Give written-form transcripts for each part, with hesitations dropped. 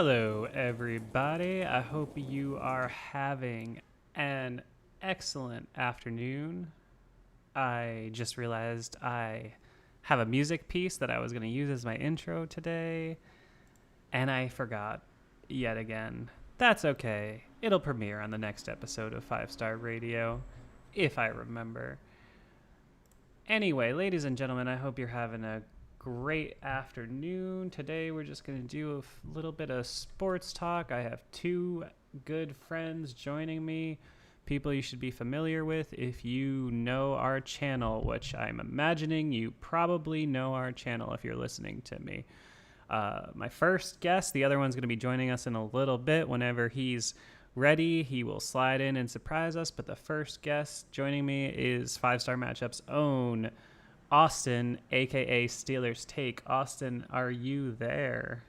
Hello, everybody. I hope you are having an excellent afternoon. I just realized I have a music piece that I was going to use as my intro today, and I forgot yet again. That's okay. It'll premiere on the next episode of 5 Star Radio, if I remember. Anyway, ladies and gentlemen, I hope you're having a great afternoon. Today we're just going to do a little bit of sports talk. I have two good friends joining me, people you should be familiar with if you know our channel, which I'm imagining you probably know our channel if you're listening to me. My first guest, the other one's going to be joining us in a little bit. Whenever he's ready, he will slide in and surprise us. But the first guest joining me is 5 Star Matchup's own Austin, aka Steelers Take. Austin, are you there?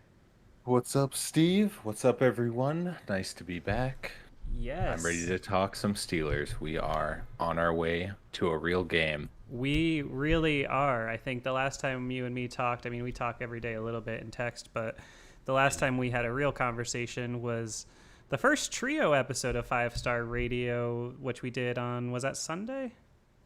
What's up, Steve? What's up, everyone? Nice to be back. Yes. I'm ready to talk some Steelers. We are on our way to a real game. We really are. I think the last time you and me talked, I mean, we talk every day a little bit in text, but the last time we had a real conversation was the first trio episode of 5 Star Radio, which we did on, was that Sunday?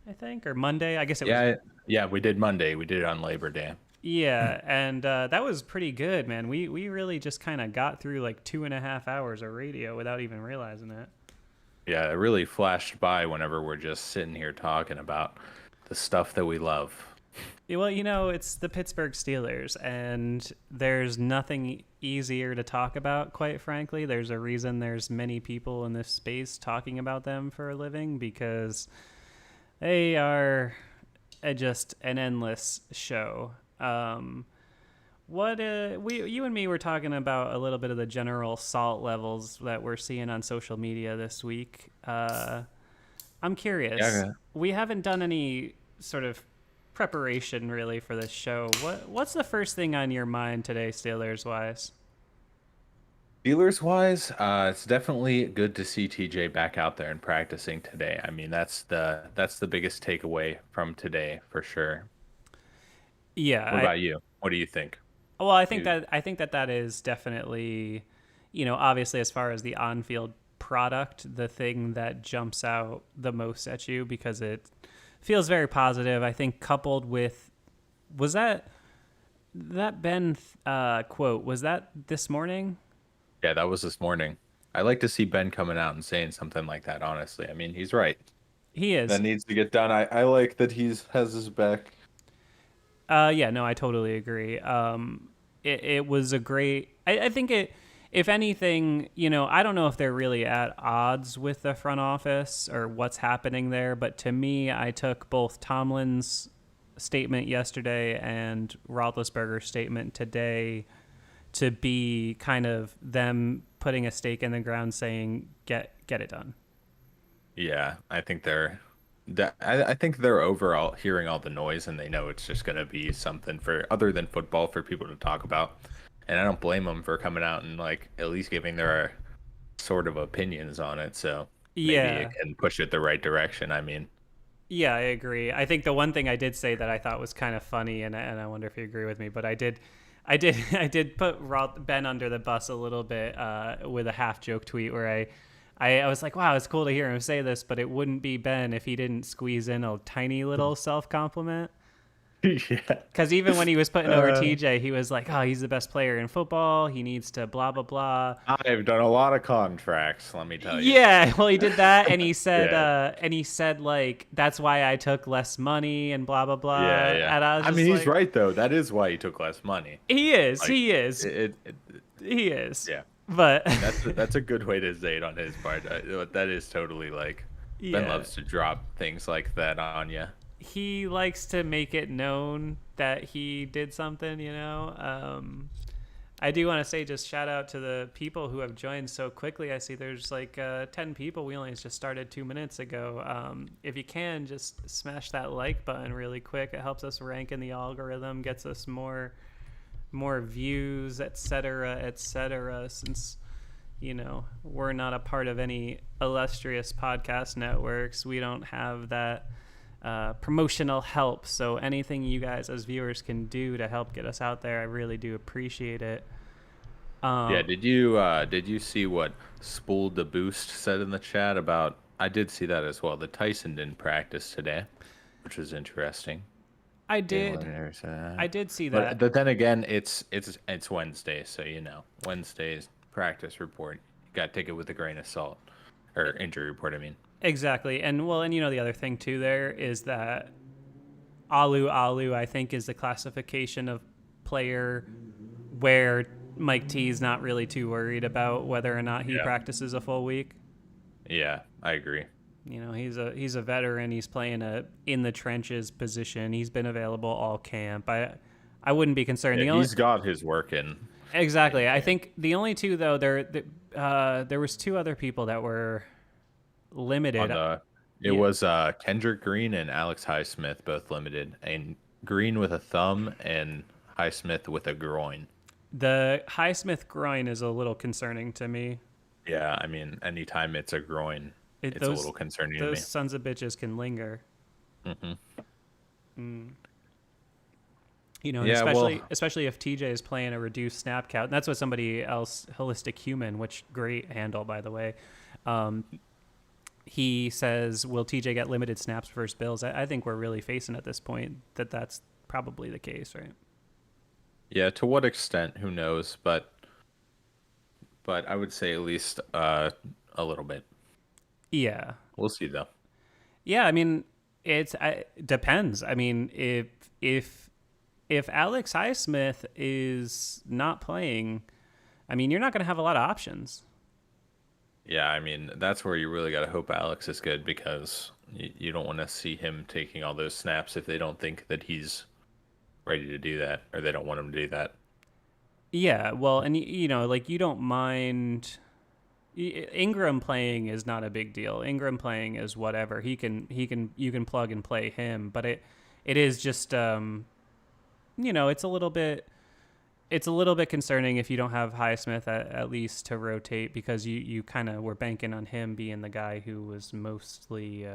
I think, or Monday. I guess it was. Yeah, we did Monday. We did it on Labor Day. Yeah, and that was pretty good, man. We really just kind of got through like 2.5 hours of radio without even realizing it. Yeah, it really flashed by whenever we're just sitting here talking about the stuff that we love. Yeah, well, it's the Pittsburgh Steelers, and there's nothing easier to talk about, quite frankly. There's a reason there's many people in this space talking about them for a living, because they are just an endless show. You and me were talking about a little bit of the general salt levels that we're seeing on social media this week. I'm curious. Yeah. We haven't done any sort of preparation really for this show. What's the first thing on your mind today, Steelers wise? Steelers wise, it's definitely good to see TJ back out there and practicing today. I mean, that's the biggest takeaway from today for sure. Yeah. What about you? What do you think? Well, I think that is definitely, obviously as far as the on-field product, the thing that jumps out the most at you because it feels very positive. I think coupled with, was that Ben quote, was that this morning? Yeah, that was this morning. I like to see Ben coming out and saying something like that, honestly. I mean, he's right. He is. That needs to get done. I like that has his back. Yeah, no, I totally agree. It was a great. I think it. If anything, I don't know if they're really at odds with the front office or what's happening there, but to me, I took both Tomlin's statement yesterday and Roethlisberger's statement today to be kind of them putting a stake in the ground, saying get it done. Yeah, I think I think they're overall hearing all the noise and they know it's just going to be something for other than football for people to talk about. And I don't blame them for coming out and like at least giving their sort of opinions on it. So maybe it can push it the right direction. I mean, yeah, I agree. I think the one thing I did say that I thought was kind of funny, and I wonder if you agree with me, but I did put Ben under the bus a little bit with a half joke tweet where I was like, wow, it's cool to hear him say this, but it wouldn't be Ben if he didn't squeeze in a tiny little self-compliment. yeah. Because even when he was putting over TJ, he was like, oh, he's the best player in football. He needs to blah, blah, blah. I've done a lot of contracts, let me tell you. Yeah, well, he did that, and he said, Yeah. like, that's why I took less money and blah, blah, blah. Yeah. And I was just he's right, though. That is why he took less money. He is. Like, he is. He is. Yeah. But that's a good way to say it on his part. That is totally like Ben loves to drop things like that on you. He likes to make it known that he did something, I do want to say just shout out to the people who have joined so quickly. I see there's like 10 people. We only just started 2 minutes ago. If you can, just smash that like button really quick. It helps us rank in the algorithm, gets us more views, etc., since we're not a part of any illustrious podcast networks. We don't have that promotional help. So anything you guys as viewers can do to help get us out there, I really do appreciate it. Yeah, Um, did you see what Spool the Boost said in the chat about? I did see that as well. That Tyson didn't practice today, which was interesting. I Getting did, eliminated for I that. did see But that. but then again, it's Wednesday, so Wednesday's practice report. You got to take it with a grain of salt, or injury report. I mean, Exactly. And well, and the other thing too there is that Alu Alu, I think, is the classification of player where Mike T is not really too worried about whether or not he yeah, practices a full week. yeah, I agree. He's a veteran. He's playing a in the trenches position. He's been available all camp. I wouldn't be concerned. Yeah, The only he's got his work in exactly. I camp. think the only two though there was two other people that were On limited. the It Yeah, was Kendrick Green and Alex Highsmith both limited, and Green with a thumb and Highsmith with a groin. the Highsmith groin is a little concerning to me. Yeah, I mean, anytime it's a groin, It, it's a those little concerning to those me. sons of bitches can linger. Hmm. And Yeah, well, especially if TJ is playing a reduced snap count. And that's what somebody else, Holistic Human, which great handle by the way. Um, he says, "Will TJ get limited snaps versus Bills?" I think we're really facing at this point that that's probably the case, right? yeah, to what extent, who knows? But I would say at least a little bit. Yeah, We'll see though. yeah. I mean, it depends. I mean, if if Alex Highsmith is not playing, I mean, you're not going to have a lot of options. Yeah, I mean, that's where you really got to hope Alex is good because you don't want to see him taking all those snaps if they don't think that he's ready to do that or they don't want him to do that. Yeah, well, and like you don't mind Ingram playing is not a big deal. Ingram playing is whatever. You can plug and play him, but it is just it's a little bit concerning if you don't have Highsmith at least to rotate because you kind of were banking on him being the guy who was mostly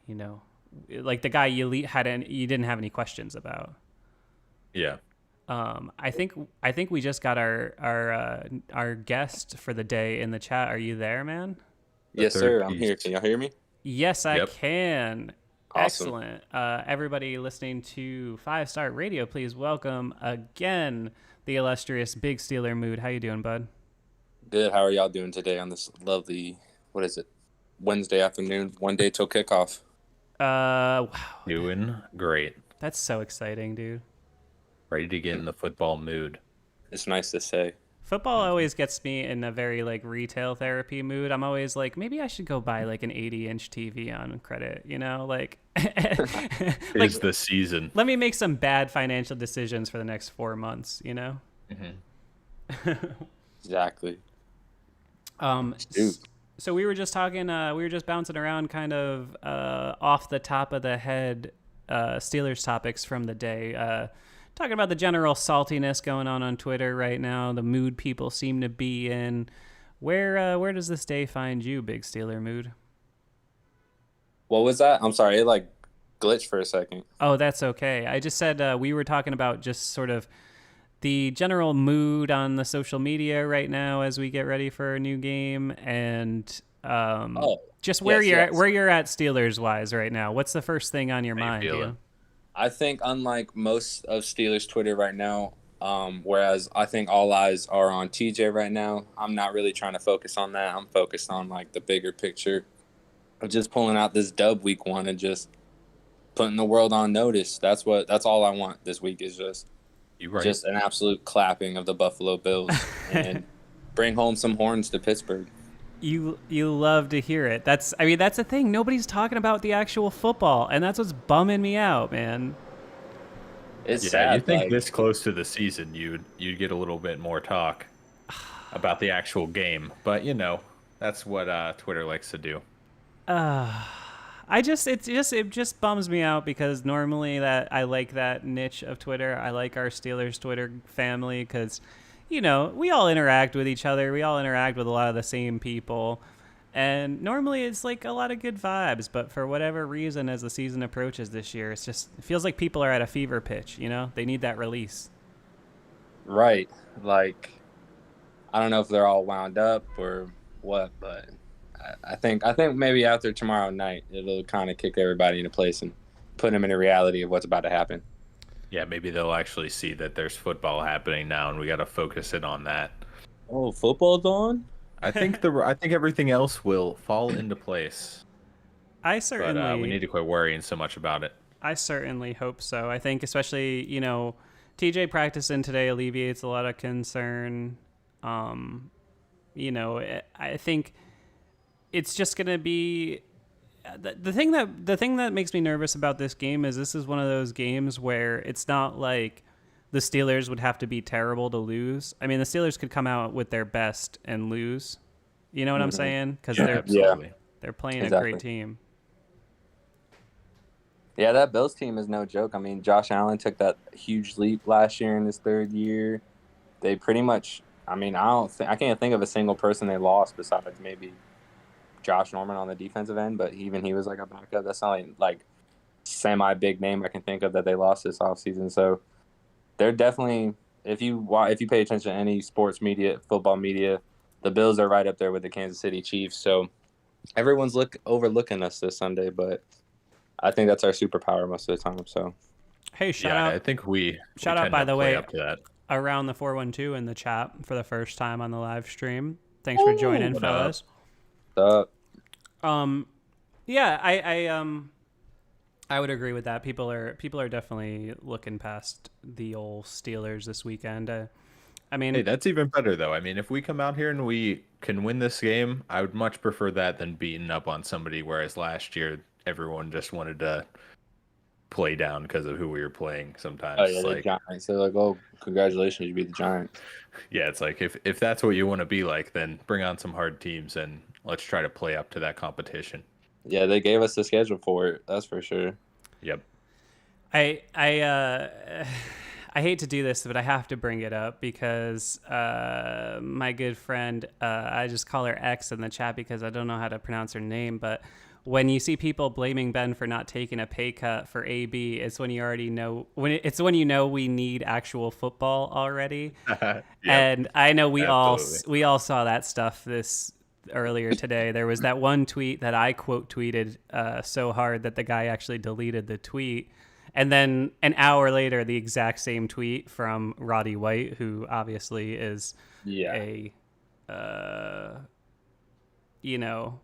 you know like the guy you didn't have any questions about. Yeah. I think we just got our guest for the day in the chat. Are you there, man? The Yes, third sir. I'm piece. here. Can y'all hear me? Yes, I Yep. can. Awesome. Excellent. Everybody listening to 5 Star Radio, please welcome again the illustrious Big Steeler Mood. How you doing, bud? Good. How are y'all doing today on this lovely, what is it, Wednesday afternoon, one day till kickoff? Wow, Doing great. that's so exciting, dude. Ready to get in the football mood. It's nice to say. Football always gets me in a very like retail therapy mood. I'm always like, maybe I should go buy like an 80-inch TV on credit, like like Is the season. let me make some bad financial decisions for the next 4 months, Exactly. Dude. So we were just talking, we were just bouncing around kind of off the top of the head Steelers topics from the day. Talking about the general saltiness going on Twitter right now, the mood people seem to be in. Where does this day find you, Big Steeler Mood? What was that? I'm sorry. It like glitched for a second. Oh, that's okay. I just said we were talking about just sort of the general mood on the social media right now as we get ready for a new game, and just where yes. where you're at Steelers wise right now. What's the first thing on your How you mind? feeling? I think unlike most of Steelers Twitter right now, whereas I think all eyes are on TJ right now, I'm not really trying to focus on that. I'm focused on like the bigger picture of just pulling out this dub week 1 and just putting the world on notice. That's all I want this week is just You right. just an absolute clapping of the Buffalo Bills and bring home some horns to Pittsburgh. You love to hear it. That's the thing. Nobody's talking about the actual football, and that's what's bumming me out, man. It's Yeah, sad. you think like, this close to the season you'd get a little bit more talk about the actual game, but that's what Twitter likes to do. It just bums me out because normally that I like that niche of Twitter. I like our Steelers Twitter family because, we all interact with each other. We all interact with a lot of the same people. And normally it's like a lot of good vibes, but for whatever reason, as the season approaches this year, it feels like people are at a fever pitch, They need that release. right. Like, I don't know if they're all wound up or what, but I think maybe after tomorrow night it'll kind of kick everybody into place and put them in a reality of what's about to happen. Yeah, maybe they'll actually see that there's football happening now, and we got to focus it on that. Oh, football's on? I think everything else will fall into place, I but certainly we need to quit worrying so much about it. I certainly hope so. I think especially, TJ practicing today alleviates a lot of concern. I think it's just going to be the thing that makes me nervous about this game is this is one of those games where it's not like the Steelers would have to be terrible to lose. I mean, the Steelers could come out with their best and lose. You know what I'm saying? Because Yeah, they're absolutely. they're playing a Exactly. great team. Yeah, that Bills team is no joke. I mean, Josh Allen took that huge leap last year in his third year. They pretty much. I mean, I can't think of a single person they lost besides maybe Josh Norman on the defensive end, but even he was like a backup. That's not like semi big name I can think of that they lost this offseason. So they're definitely, if you pay attention to any sports media, football media, the Bills are right up there with the Kansas City Chiefs. So everyone's overlooking us this Sunday, but I think that's our superpower most of the time. So Hey, shout Yeah, out I think we shout out, tend by to the play way, up to that. around the 412 in the chat for the first time on the live stream. Thanks for joining, what up? fellas. uh, Yeah, I would agree with that. People are definitely looking past the old Steelers this weekend. I mean, Hey, that's even better though. I mean, if we come out here and we can win this game, I would much prefer that than beating up on somebody. Whereas last year, everyone just wanted to play down because of who we were playing. Sometimes, oh it's yeah, the like, Giants. They're like, oh, congratulations, you beat the Giants. yeah, it's like if that's what you want to be like, then bring on some hard teams and let's try to play up to that competition. Yeah, they gave us the schedule for it. That's for sure. Yep. I hate to do this, but I have to bring it up because my good friend, I just call her X in the chat because I don't know how to pronounce her name, but when you see people blaming Ben for not taking a pay cut for AB, it's when you already know when you know we need actual football already. Yep. And I know we Absolutely. all saw that stuff this earlier today. There was that one tweet that I quote tweeted so hard that the guy actually deleted the tweet. And then an hour later, the exact same tweet from Roddy White, who obviously is Yeah, a, you know,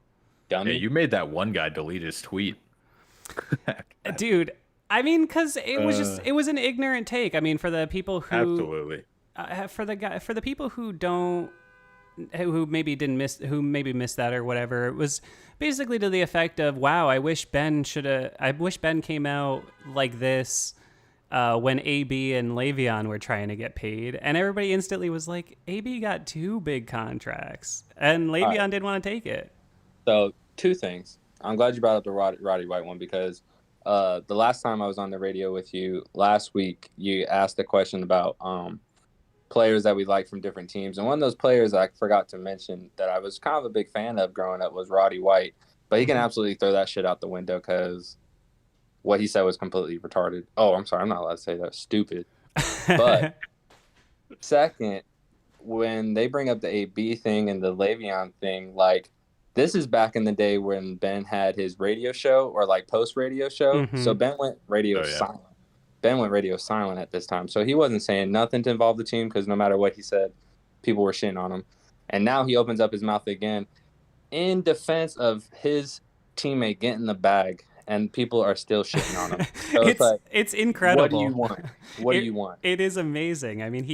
Yeah, dummy. you made that one guy delete his tweet. dude. I mean, because it was an ignorant take. I mean, for the people who Absolutely. for the people who don't who maybe missed that or whatever, it was basically to the effect of, wow, I wish Ben came out like this when AB and Le'Veon were trying to get paid, and everybody instantly was like, AB got 2 big contracts and Le'Veon right. didn't want to take it. So, two things. I'm glad you brought up the Roddy White one because the last time I was on the radio with you last week, you asked a question about players that we like from different teams. And one of those players I forgot to mention that I was kind of a big fan of growing up was Roddy White. But he can absolutely throw that shit out the window because what he said was completely retarded. Oh, I'm sorry. I'm not allowed to say that. Stupid. But second, when they bring up the AB thing and the Le'Veon thing, like, this is back in the day when Ben had his radio show or like post radio show. Mhm. So Ben went radio silent. Ben went radio silent at this time. So he wasn't saying nothing to involve the team because no matter what he said, people were shitting on him. And now he opens up his mouth again in defense of his teammate getting the bag, and people are still shitting on him. So it's like, it's incredible. what do you want? What do you want? It is amazing. I mean,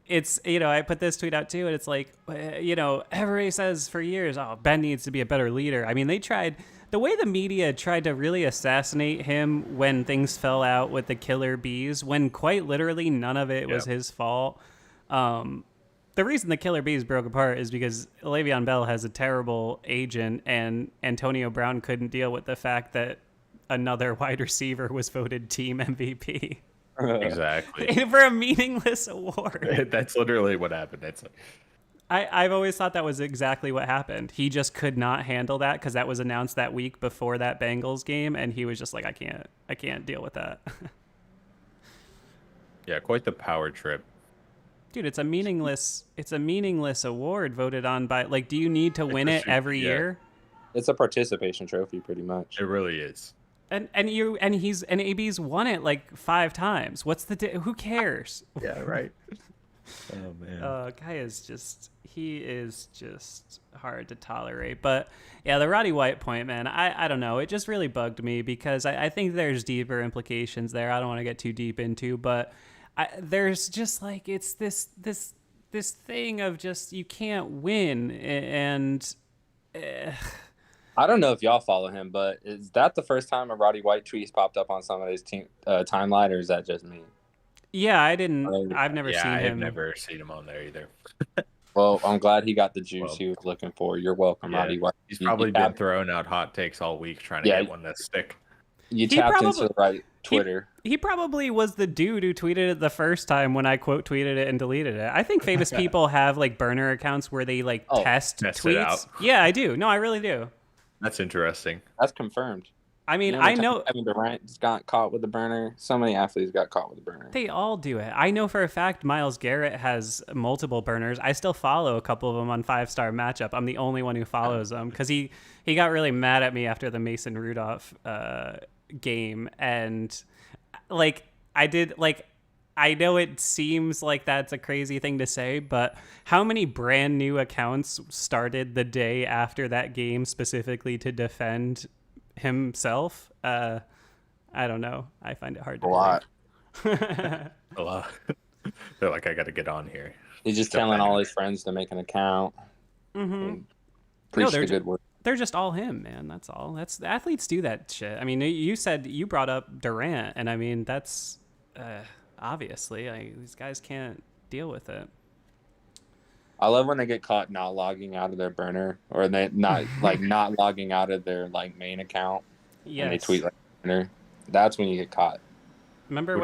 it's, I put this tweet out too, and it's like, everybody says for years, oh, Ben needs to be a better leader. I mean, the way the media tried to really assassinate him when things fell out with the Killer Bees, when quite literally none of it was his fault. The reason the Killer Bees broke apart is because Le'Veon Bell has a terrible agent, and Antonio Brown couldn't deal with the fact that another wide receiver was voted team MVP. Exactly. For a meaningless award. That's literally what happened. It's like, I've always thought that was exactly what happened. He just could not handle that because that was announced that week before that Bengals game, and he was just like, I can't deal with that. yeah, quite the power trip. Dude, it's a meaningless award voted on by like. Do you need to win it every Yeah. year? It's a participation trophy, pretty much. It really is. And AB's won it like 5 times. What's who cares? Yeah, right. Oh man. Guy is he is just hard to tolerate. But yeah, the Roddy White point, man, I don't know. It just really bugged me because I think there's deeper implications there. I don't want to get too deep into, but there's just like it's this thing of just you can't win and. I don't know if y'all follow him, but is that the first time a Roddy White tweet's popped up on somebody's team timeline, or is that just me? Yeah, I've never seen him. I've never seen him on there either. Well, I'm glad he got the juice he was looking for. You're welcome, Roddy White. He's probably been throwing out hot takes all week trying to get one that stick. You tapped into the right Twitter. He probably was the dude who tweeted it the first time when I quote tweeted it and deleted it. I think famous people have like burner accounts where they like test tweets. It out. Yeah, I do. No, I really do. That's interesting. That's confirmed. I mean, I know Kevin Durant just got caught with the burner. So many athletes got caught with the burner. They all do it. I know for a fact Myles Garrett has multiple burners. I still follow a couple of them on 5-Star Matchup. I'm the only one who follows them because he got really mad at me after the Mason Rudolph game, and like I know it seems like that's a crazy thing to say, but how many brand new accounts started the day after that game specifically to defend himself? I don't know. I find it hard to believe. A lot. They're like, I got to get on here. He's just telling all his friends to make an account. Mm-hmm. Preach the good word. They're just all him, man. That's all. Athletes do that shit. I mean, you brought up Durant, and I mean that's obviously these guys can't deal with it. I love when they get caught not logging out of their burner, or they not logging out of their like main account. Yes. And they tweet like burner. That's when you get caught. Remember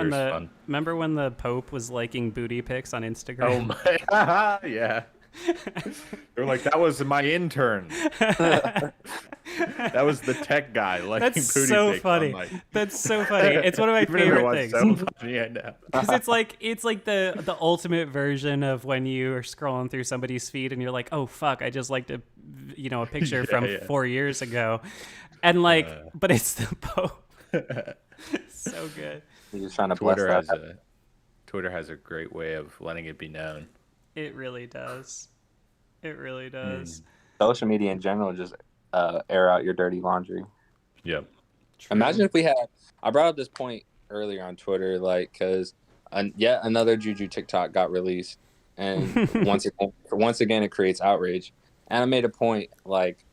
when the Pope was liking booty pics on Instagram? Oh my, yeah. They're like, that was my intern. That was the tech guy. That's so funny. That's so funny. It's one of my favorite things. So funny, I know. Because it's like the ultimate version of when you are scrolling through somebody's feed and you're like, oh fuck, I just liked a picture from 4 years ago, and like, but it's the Pope. So good. He's just trying to Twitter has a great way of letting it be known. It really does. It really does. Social media in general just air out your dirty laundry. Yep. True. Imagine if we had. I brought up this point earlier on Twitter, like, because yet another Juju TikTok got released, and once again it creates outrage. And I made a point, like,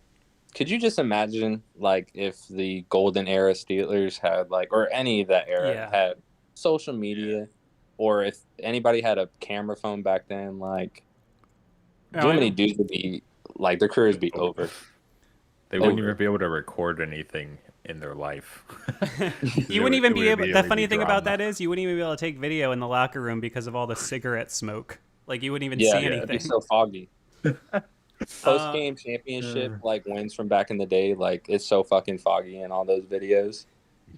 could you just imagine, like, if the golden era Steelers had, like, or any of that era had social media, or if anybody had a camera phone back then, like, how many dudes would be, like, their careers be over? They wouldn't even be able to record anything in their life. You wouldn't even be able. The funny thing about that is, you wouldn't even be able to take video in the locker room because of all the cigarette smoke. Like, you wouldn't even see anything. It'd be so foggy. Post game championship like wins from back in the day, like it's so fucking foggy in all those videos.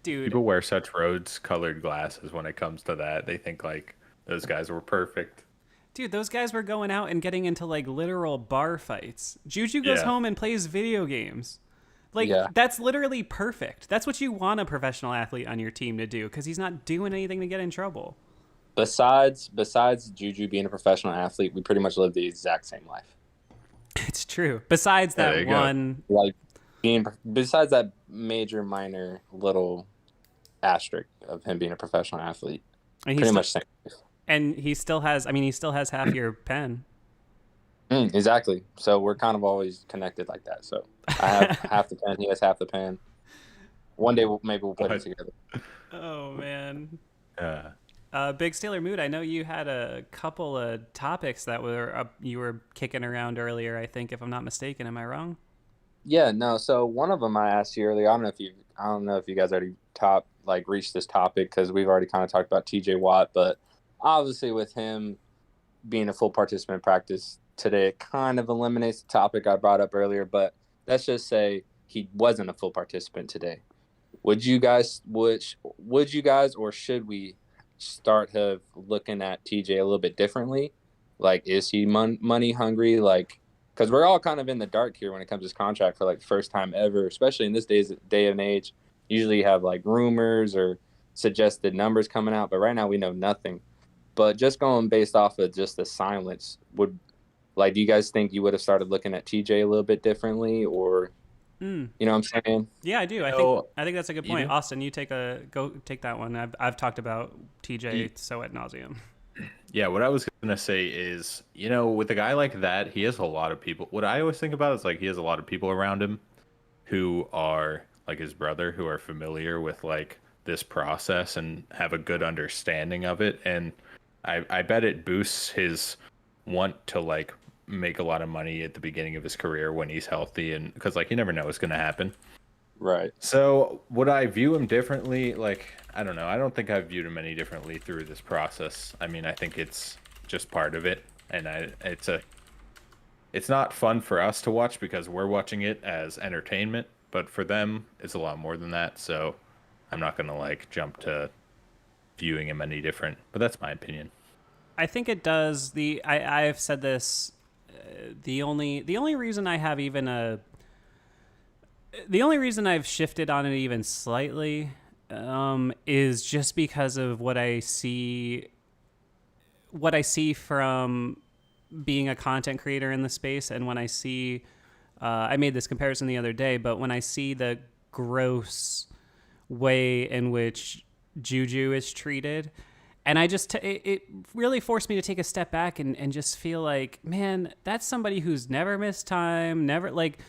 Dude, people wear such rose-colored glasses when it comes to that. They think like those guys were perfect. Dude, those guys were going out and getting into like literal bar fights. Juju goes home and plays video games. Like that's literally perfect. That's what you want a professional athlete on your team to do, because he's not doing anything to get in trouble. Besides Juju being a professional athlete, we pretty much live the exact same life. It's true. Besides that one, like besides that major, minor, little asterisk of him being a professional athlete, and pretty much same. And he still has. I mean, he still has half your pen. Exactly. So we're kind of always connected like that. So I have half the pen. He has half the pen. One day maybe we'll put it together. Oh man. Big Steeler Mood, I know you had a couple of topics that you were kicking around earlier, I think, if I'm not mistaken. Am I wrong? Yeah, no. So one of them I asked you earlier. I don't know if you guys already reached this topic, because we've already kind of talked about TJ Watt, but obviously with him being a full participant in practice today, it kind of eliminates the topic I brought up earlier. But let's just say he wasn't a full participant today. Would you guys, or should we start looking at TJ a little bit differently? Like, is he money hungry? Like, because we're all kind of in the dark here when it comes to his contract for like the first time ever, especially in this day and age. Usually you have like rumors or suggested numbers coming out, but right now we know nothing. But just going based off of just the silence, would like, do you guys think you would have started looking at TJ a little bit differently, or Mm. you know what I'm saying? Yeah, I do. So, I think that's a good you point. know, Austin, you take that one. I've talked about TJ Ye- so ad nauseum. yeah, what I was gonna say is, with a guy like that, he has a lot of people. What I always think about is like he has a lot of people around him who are like his brother, who are familiar with like this process and have a good understanding of it. And I bet it boosts his want to like make a lot of money at the beginning of his career when he's healthy, and because like you never know what's gonna happen. Right. So would I view him differently? Like, I don't know. I don't think I've viewed him any differently through this process. I mean, I think it's just part of it, and it's not fun for us to watch because we're watching it as entertainment, but for them, it's a lot more than that. So I'm not gonna like jump to viewing him any different. But that's my opinion. I think it does. I've said this. The only reason I have even a the only reason I've shifted on it even slightly is just because of what I see from being a content creator in the space, and when I see, I made this comparison the other day, but when I see the gross way in which Juju is treated, and it really forced me to take a step back and just feel like, man, that's somebody who's never missed time, never like.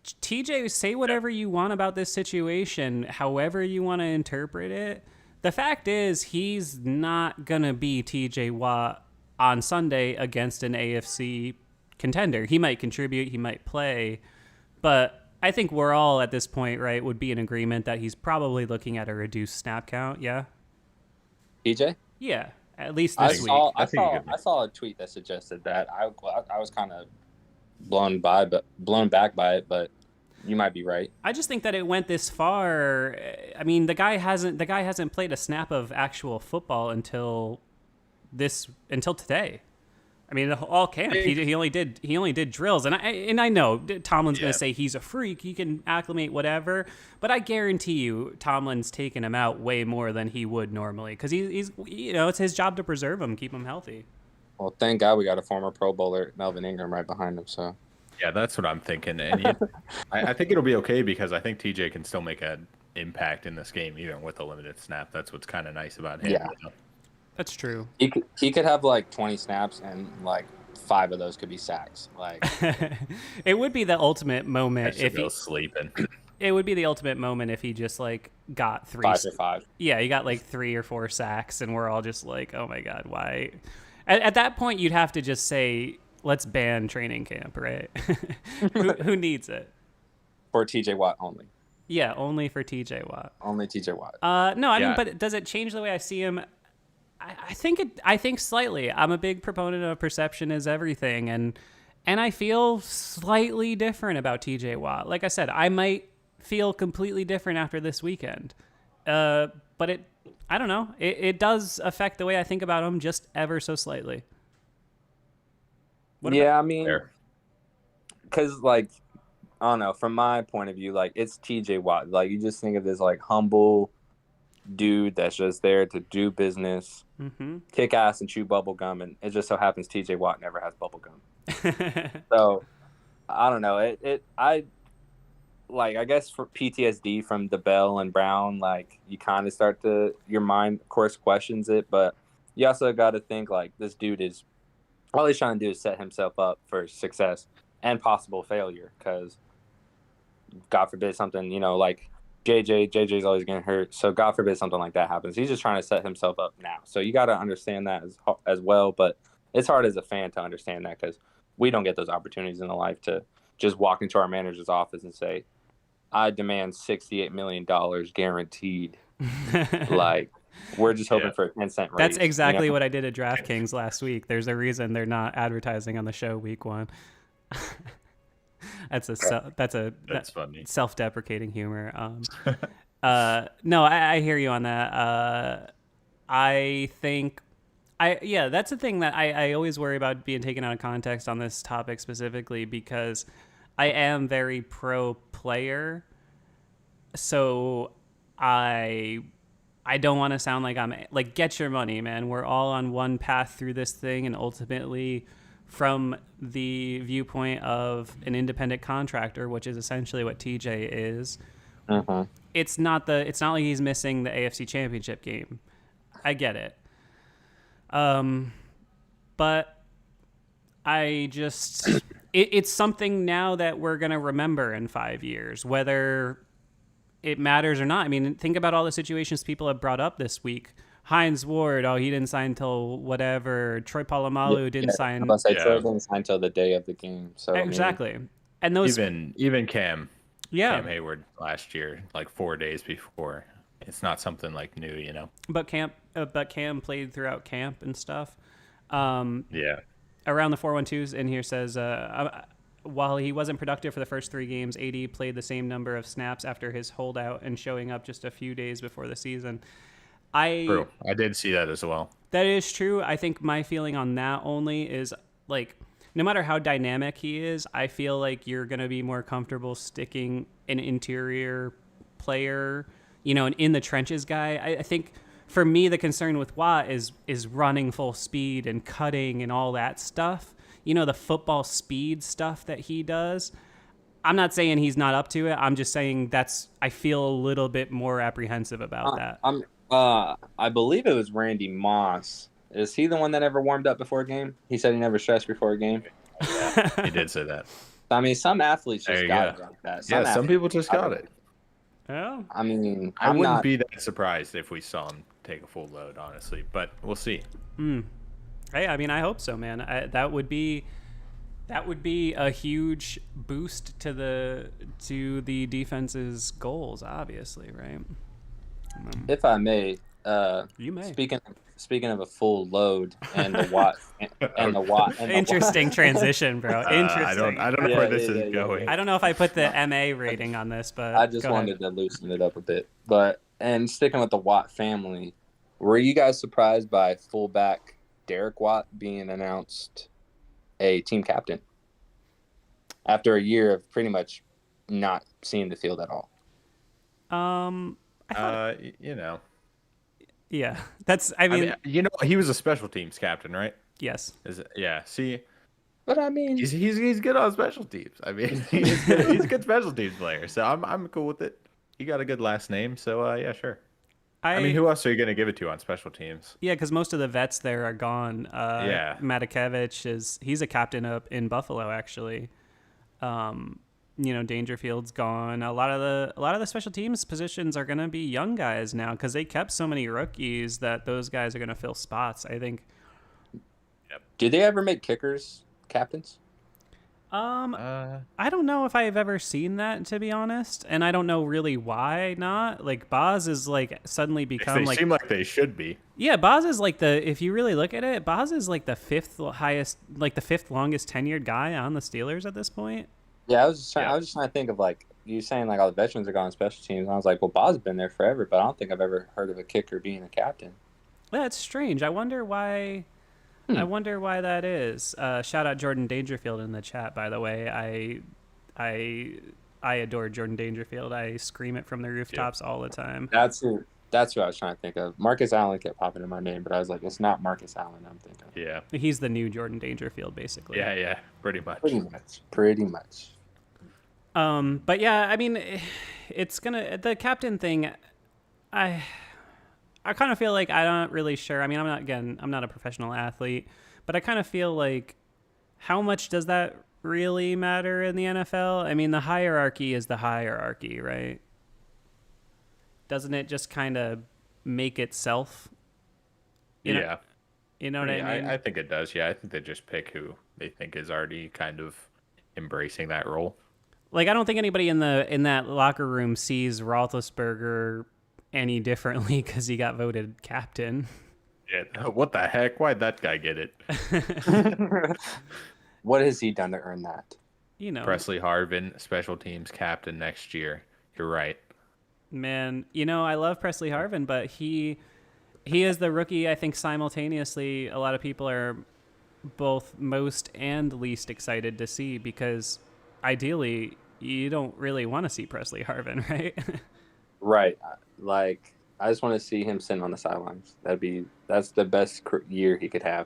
TJ, say whatever you want about this situation, however you want to interpret it. The fact is, he's not going to be TJ Watt on Sunday against an AFC contender. He might contribute, he might play, but I think we're all at this point, right, would be in agreement that he's probably looking at a reduced snap count. Yeah? TJ? Yeah, at least I this week. saw I think you could I saw a tweet that suggested that. I was kind of blown back by it, but you might be right. I just think that it went this far. I mean, the guy hasn't played a snap of actual football until today. I mean, all camp he only did drills, and I know Tomlin's going to say he's a freak, he can acclimate whatever, but I guarantee you Tomlin's taken him out way more than he would normally because he's it's his job to preserve him, keep him healthy. Well, thank God we got a former Pro Bowler, Melvin Ingram, right behind him. So Yeah, that's what I'm thinking. And I think it'll be okay because I think TJ can still make an impact in this game even with a limited snap. That's what's kind of nice about him. Yeah. That's true. He could have like 20 snaps and like 5 of those could be sacks. Like It would be the ultimate moment if he sleeping. It would be the ultimate moment if he just like got 3 5 for 5. Yeah, he got like 3 or 4 sacks, and we're all just like, oh my god, why? At that point, you'd have to just say, let's ban training camp, right? who needs it? For TJ Watt only. Yeah, only for TJ Watt. Only TJ Watt. No, I mean, Yeah. but does it change the way I see him? I think slightly. I'm a big proponent of perception is everything, and I feel slightly different about TJ Watt. Like I said, I might feel completely different after this weekend. But I don't know. It does affect the way I think about him just ever so slightly. Yeah, I mean, Fair. because like I don't know, from my point of view, like it's TJ Watt. Like you just think of this like humble dude that's just there to do business, kick ass and chew bubble gum, and it just so happens TJ Watt never has bubble gum. So I don't know. I guess for PTSD from the Bell and Brown, like you kind of start to your mind of course questions it, but you also got to think like this dude is all he's trying to do is set himself up for success and possible failure because God forbid something, like JJ's always getting hurt. So God forbid something like that happens. He's just trying to set himself up now. So you got to understand that as well. But it's hard as a fan to understand that because we don't get those opportunities in the life to just walk into our manager's office and say, I demand $68 million guaranteed. Like, we're just hoping for a 10-cent raise. That's exactly what I did at DraftKings last week. There's a reason they're not advertising on the show week 1. That's funny. Self-deprecating humor. No, I hear you on that. I think That's the thing that I always worry about being taken out of context on this topic specifically, because I am very pro player. So I don't want to sound like I'm like, get your money, man. We're all on one path through this thing, and ultimately from the viewpoint of an independent contractor, which is essentially what TJ is. It's not like he's missing the AFC Championship game. I get it. But I just it's something now that we're going to remember in 5 years, whether it matters or not. I mean, think about all the situations people have brought up this week. Hines Ward, he didn't sign till whatever. Troy Polamalu didn't sign. Troy didn't sign till the day of the game. So exactly. And those even Cam Hayward last year, like 4 days before. It's not something like new, you know. But Cam played throughout camp and stuff. Yeah. Around the 412s in here says, while he wasn't productive for the first 3 games, AD played the same number of snaps after his holdout and showing up just a few days before the season. True. I did see that as well. That is true. I think my feeling on that only is, like, no matter how dynamic he is, I feel like you're going to be more comfortable sticking an interior player, you know, an in the trenches guy. I think for me, the concern with Watt is running full speed and cutting and all that stuff. You know, the football speed stuff that he does. I'm not saying he's not up to it. I'm just saying I feel a little bit more apprehensive about that. I believe it was Randy Moss. Is he the one that ever warmed up before a game? He said he never stressed before a game. Yeah, he did say that. I mean, some athletes just got it like that. Some people just got it. Oh. I mean, I wouldn't be that surprised if we saw him take a full load, honestly, but we'll see. Hey, I mean, I hope so, man. That would be a huge boost to the defense's goals, obviously, right? If I may, you may. Speaking of a full load and the Watt and the Watt. Interesting transition, bro. Interesting. I don't know where this is going. I don't know if I put the MA rating on this, but I just wanted to loosen it up a bit. And sticking with the Watt family, were you guys surprised by fullback Derek Watt being announced a team captain after a year of pretty much not seeing the field at all? You know. Yeah, I mean, you know, he was a special teams captain, right? Yes. Yeah. See, but I mean, he's good on special teams. I mean, he's a good special teams player. So I'm cool with it. He got a good last name, so yeah, sure. I mean, who else are you going to give it to on special teams? Yeah, because most of the vets there are gone. Matakevich he's a captain up in Buffalo, actually. You know, Dangerfield's gone. A lot of the special teams positions are going to be young guys now because they kept so many rookies that those guys are going to fill spots, I think. Yep. Do they ever make kickers captains? I don't know if I've ever seen that, to be honest, and I don't know really why not. Like, Boz is like suddenly become they seem like they should be. Yeah, Boz is like if you really look at it, Boz is like the fifth longest tenured guy on the Steelers at this point. Yeah, I was just trying to think of, like, you saying like all the veterans are gone on special teams. And I was like, well, Bob's been there forever, but I don't think I've ever heard of a kicker being a captain. Yeah, it's strange. I wonder why. I wonder why that is. Shout out Jordan Dangerfield in the chat, by the way. I adore Jordan Dangerfield. I scream it from the rooftops all the time. That's who I was trying to think of. Marcus Allen kept popping in my name, but I was like, it's not Marcus Allen I'm thinking of. Yeah. He's the new Jordan Dangerfield, basically. Yeah, pretty much. Pretty much. But yeah, I mean, it's the captain thing. I kind of feel like I'm not really sure. I mean, I'm not a professional athlete, but I kind of feel like how much does that really matter in the NFL? I mean, the hierarchy is the hierarchy, right? Doesn't it just kind of make itself? You know what I mean? I think it does. Yeah, I think they just pick who they think is already kind of embracing that role. Like, I don't think anybody in that locker room sees Roethlisberger any differently because he got voted captain. Yeah, what the heck? Why'd that guy get it? What has he done to earn that? You know, Presley Harvin, special teams captain next year. You're right. Man, you know, I love Presley Harvin, but he is the rookie. I think simultaneously, a lot of people are both most and least excited to see because ideally you don't really want to see Presley Harvin, right? Right. Like, I just want to see him sitting on the sidelines. That's the best year he could have.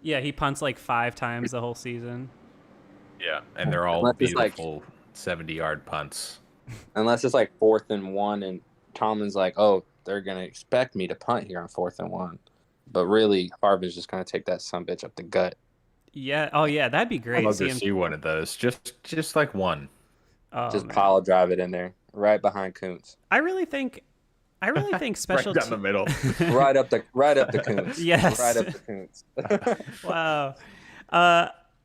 Yeah, he punts like 5 times the whole season. Yeah, and they're all Unless it's like- beautiful 70-yard punts. Unless it's like 4th and 1 and Tomlin's like, oh, they're going to expect me to punt here on 4th and 1. But really, Harvin's just going to take that sumbitch up the gut. Yeah. Oh, yeah. That'd be I'd great. love See to him. see one of those. Just like one. Oh, Just man. pile drive it in there, right behind Kuntz. I really think special. Right down the middle. right up the Kuntz. Yes. Right up the Kuntz. Wow.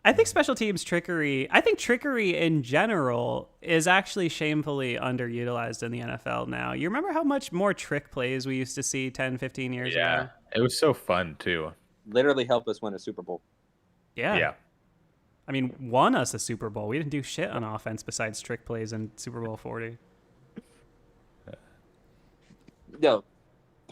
I think special teams trickery. I think trickery in general is actually shamefully underutilized in the NFL now. You remember how much more trick plays we used to see 10, 15 years Yeah, ago? it was so fun too. Literally helped us win a Super Bowl. Yeah. I mean, won us a Super Bowl. We didn't do shit on offense besides trick plays in Super Bowl 40. Yo,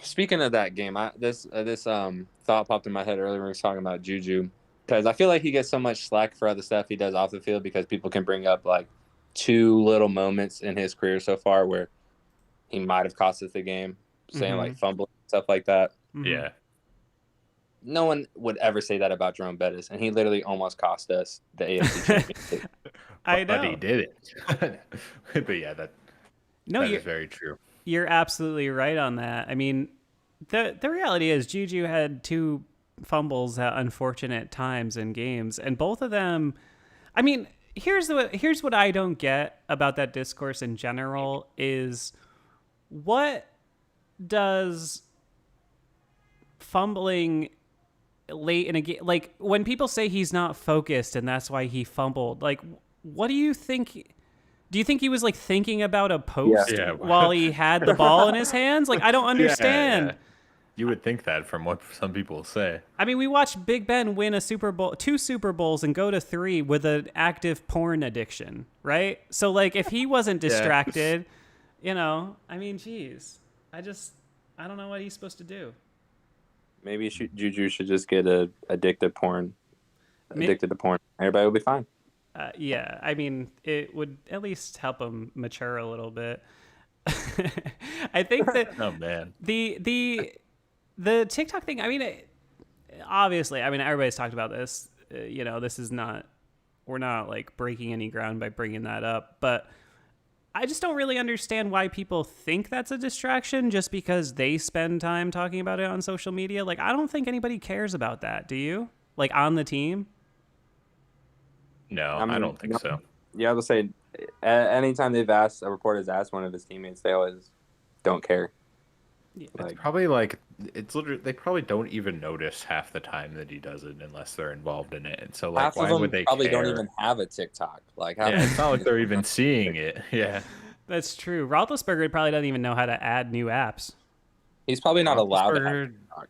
speaking of that game, this thought popped in my head earlier when we were talking about Juju, because I feel like he gets so much slack for other stuff he does off the field because people can bring up like 2 little moments in his career so far where he might have cost us the game, saying like fumble stuff like that. Mhm. Yeah. No one would ever say that about Jerome Bettis, and he literally almost cost us the AFC Championship. I know. But he did it. But yeah, that is very true. You're absolutely right on that. I mean, the reality is Juju had 2 fumbles at unfortunate times in games, and both of them. I mean, here's what I don't get about that discourse in general is what does fumbling late in a game, like when people say he's not focused and that's why he fumbled, like what do you think? Do you think he was like thinking about a post Yeah. while he had the ball in his hands? Like, I don't understand. Yeah. You would think that from what some people say. I mean, we watched Big Ben win a Super Bowl, 2 Super Bowls, and go to 3 with an active porn addiction, right? So, like, if he wasn't distracted, I mean, geez, I don't know what he's supposed to do. Maybe Juju should just get addicted to porn. Everybody will be fine. Yeah, I mean, it would at least help him mature a little bit. I think that Oh man. the TikTok thing, I mean, obviously, I mean, everybody's talked about this. This is not, we're not like breaking any ground by bringing that up, but I just don't really understand why people think that's a distraction just because they spend time talking about it on social media. Like, I don't think anybody cares about that. Do you? Like, on the team? No, I mean, I don't think so. Yeah, I would say anytime a reporter's asked one of his teammates, they always don't care. It's probably like it's literally they probably don't even notice half the time that he does it unless they're involved in it. And so like, half why of them would they probably care? don't even have a TikTok. Like, Yeah, it's not like they're even seeing it. Yeah, That's true. Roethlisberger probably doesn't even know how to add new apps. he's probably not allowed to have Roethlisberger a TikTok.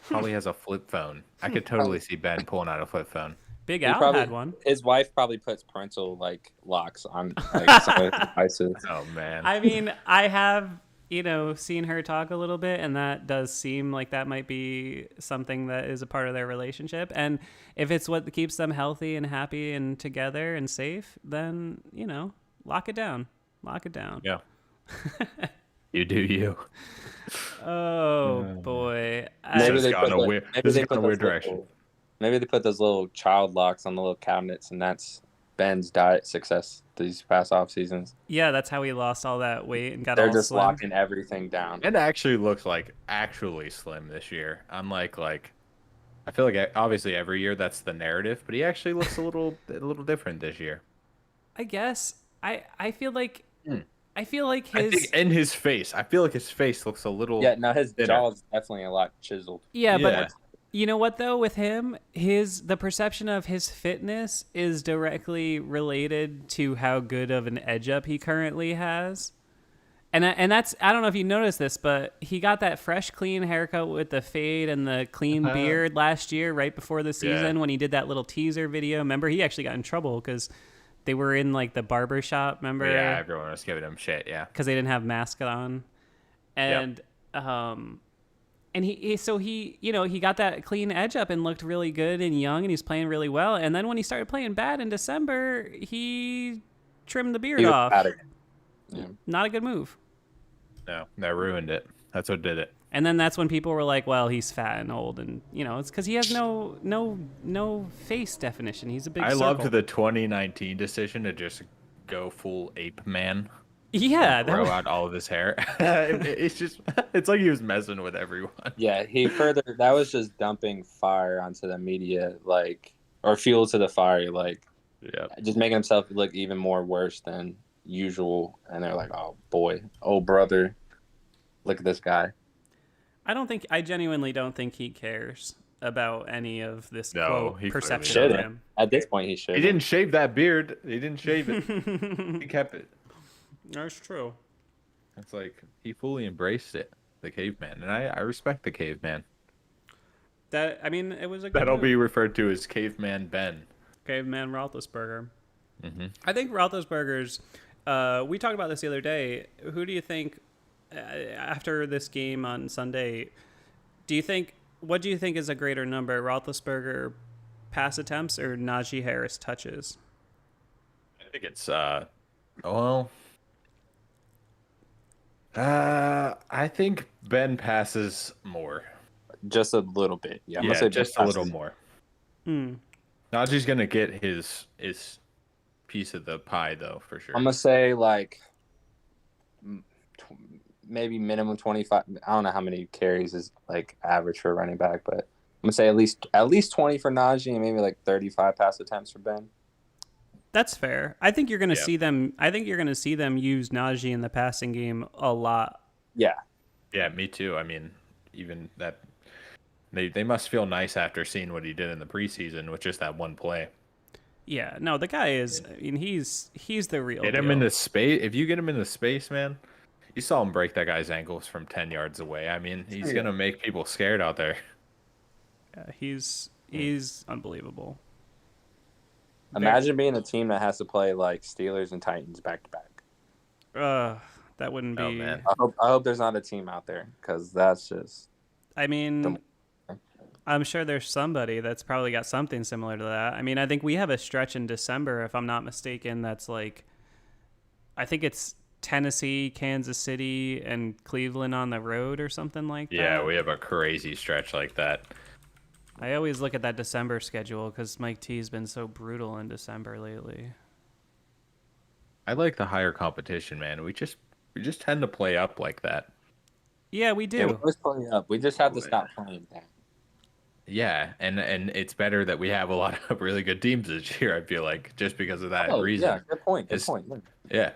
probably has a flip phone. I could totally see Ben pulling out a flip phone. Big He Al probably- had one. His wife probably puts parental like locks on like some of his devices. Oh man. I mean, I have, seen her talk a little bit, and that does seem like that might be something that is a part of their relationship. And if it's what keeps them healthy and happy and together and safe, then, lock it down. Lock it down. Yeah. You do you. Oh, boy. Maybe Maybe they they gone put a weird- this has gone a those weird direction. Maybe they put those little child locks on the little cabinets, and that's Ben's diet success these past off seasons. Yeah, that's how he lost all that weight and got They're all just slim. locking everything down. It actually looks like actually slim this year. Unlike I feel like obviously every year that's the narrative, but he actually looks a little different this year. I guess. I feel like Hmm. I feel like I his think in his face, I feel like his face looks a little. Yeah, no, his thinner. jaw is definitely a lot chiseled. yeah, Yeah. but you know what though, with him, the perception of his fitness is directly related to how good of an edge up he currently has. And that's, I don't know if you noticed this, but he got that fresh, clean haircut with the fade and the clean beard last year, right before the season, when he did that little teaser video. Remember, he actually got in trouble because they were in like the barber shop, remember? Yeah, everyone was giving him shit. Yeah. Because they didn't have masks on. And And he got that clean edge up and looked really good and young, and he's playing really well. And then when he started playing bad in December, he trimmed the beard He was off. bad again. Yeah. Not a good move. No, that ruined it. That's what did it. And then that's when people were like, "Well, he's fat and old, and it's because he has no face definition. He's a big." I circle. loved the 2019 decision to just go full ape man. Yeah, Grow out all of his hair. It's like he was messing with everyone. Yeah, that was just dumping fire onto the media, or fuel to the fire, Yeah. just making himself look even more worse than usual. And they're like, "Oh boy, oh brother, look at this guy." I genuinely don't think he cares about any of this No, quote he clearly perception of Shouldn't. him. At this point, he should. He didn't shave that beard. He didn't shave it. He kept it. That's true. It's like he fully embraced it, the caveman, and I respect the caveman. It was a good That'll move. be referred to as Caveman Ben. Caveman Roethlisberger. Mm-hmm. I think Roethlisberger's. We talked about this the other day. Who do you think after this game on Sunday? What do you think is a greater number, Roethlisberger pass attempts or Najee Harris touches? I think it's I think Ben passes more. Just a little bit. Yeah, I'm Yeah, gonna say just a little more. Najee's gonna get his piece of the pie though, for sure. I'm gonna say maybe minimum 25. I don't know how many carries is average for a running back, but I'm gonna say at least 20 for Najee and maybe 35 pass attempts for Ben. That's fair. I think you're going to see them. I think you're going to see them use Najee in the passing game a lot. Yeah. Yeah, me too. I mean, even that they must feel nice after seeing what he did in the preseason with just that one play. Yeah, no, the guy is. I mean, he's the real. Get him deal. into space. If you get him into space, man, you saw him break that guy's ankles from 10 yards away. I mean, he's gonna make people scared out there. Yeah, he's unbelievable. Imagine being a team that has to play Steelers and Titans back to back. That wouldn't be. Oh, man. I hope there's not a team out there because that's just. I mean, I'm sure there's somebody that's probably got something similar to that. I mean, I think we have a stretch in December, if I'm not mistaken, that's I think it's Tennessee, Kansas City, and Cleveland on the road or something like that. Yeah, we have a crazy stretch like that. I always look at that December schedule because Mike T's been so brutal in December lately. I like the higher competition, man. We just tend to play up like that. Yeah, we do. Yeah, we always play up. We just have to stop playing that. Yeah, and it's better that we have a lot of really good teams this year. I feel like just because of that reason. Yeah, good point. Yeah.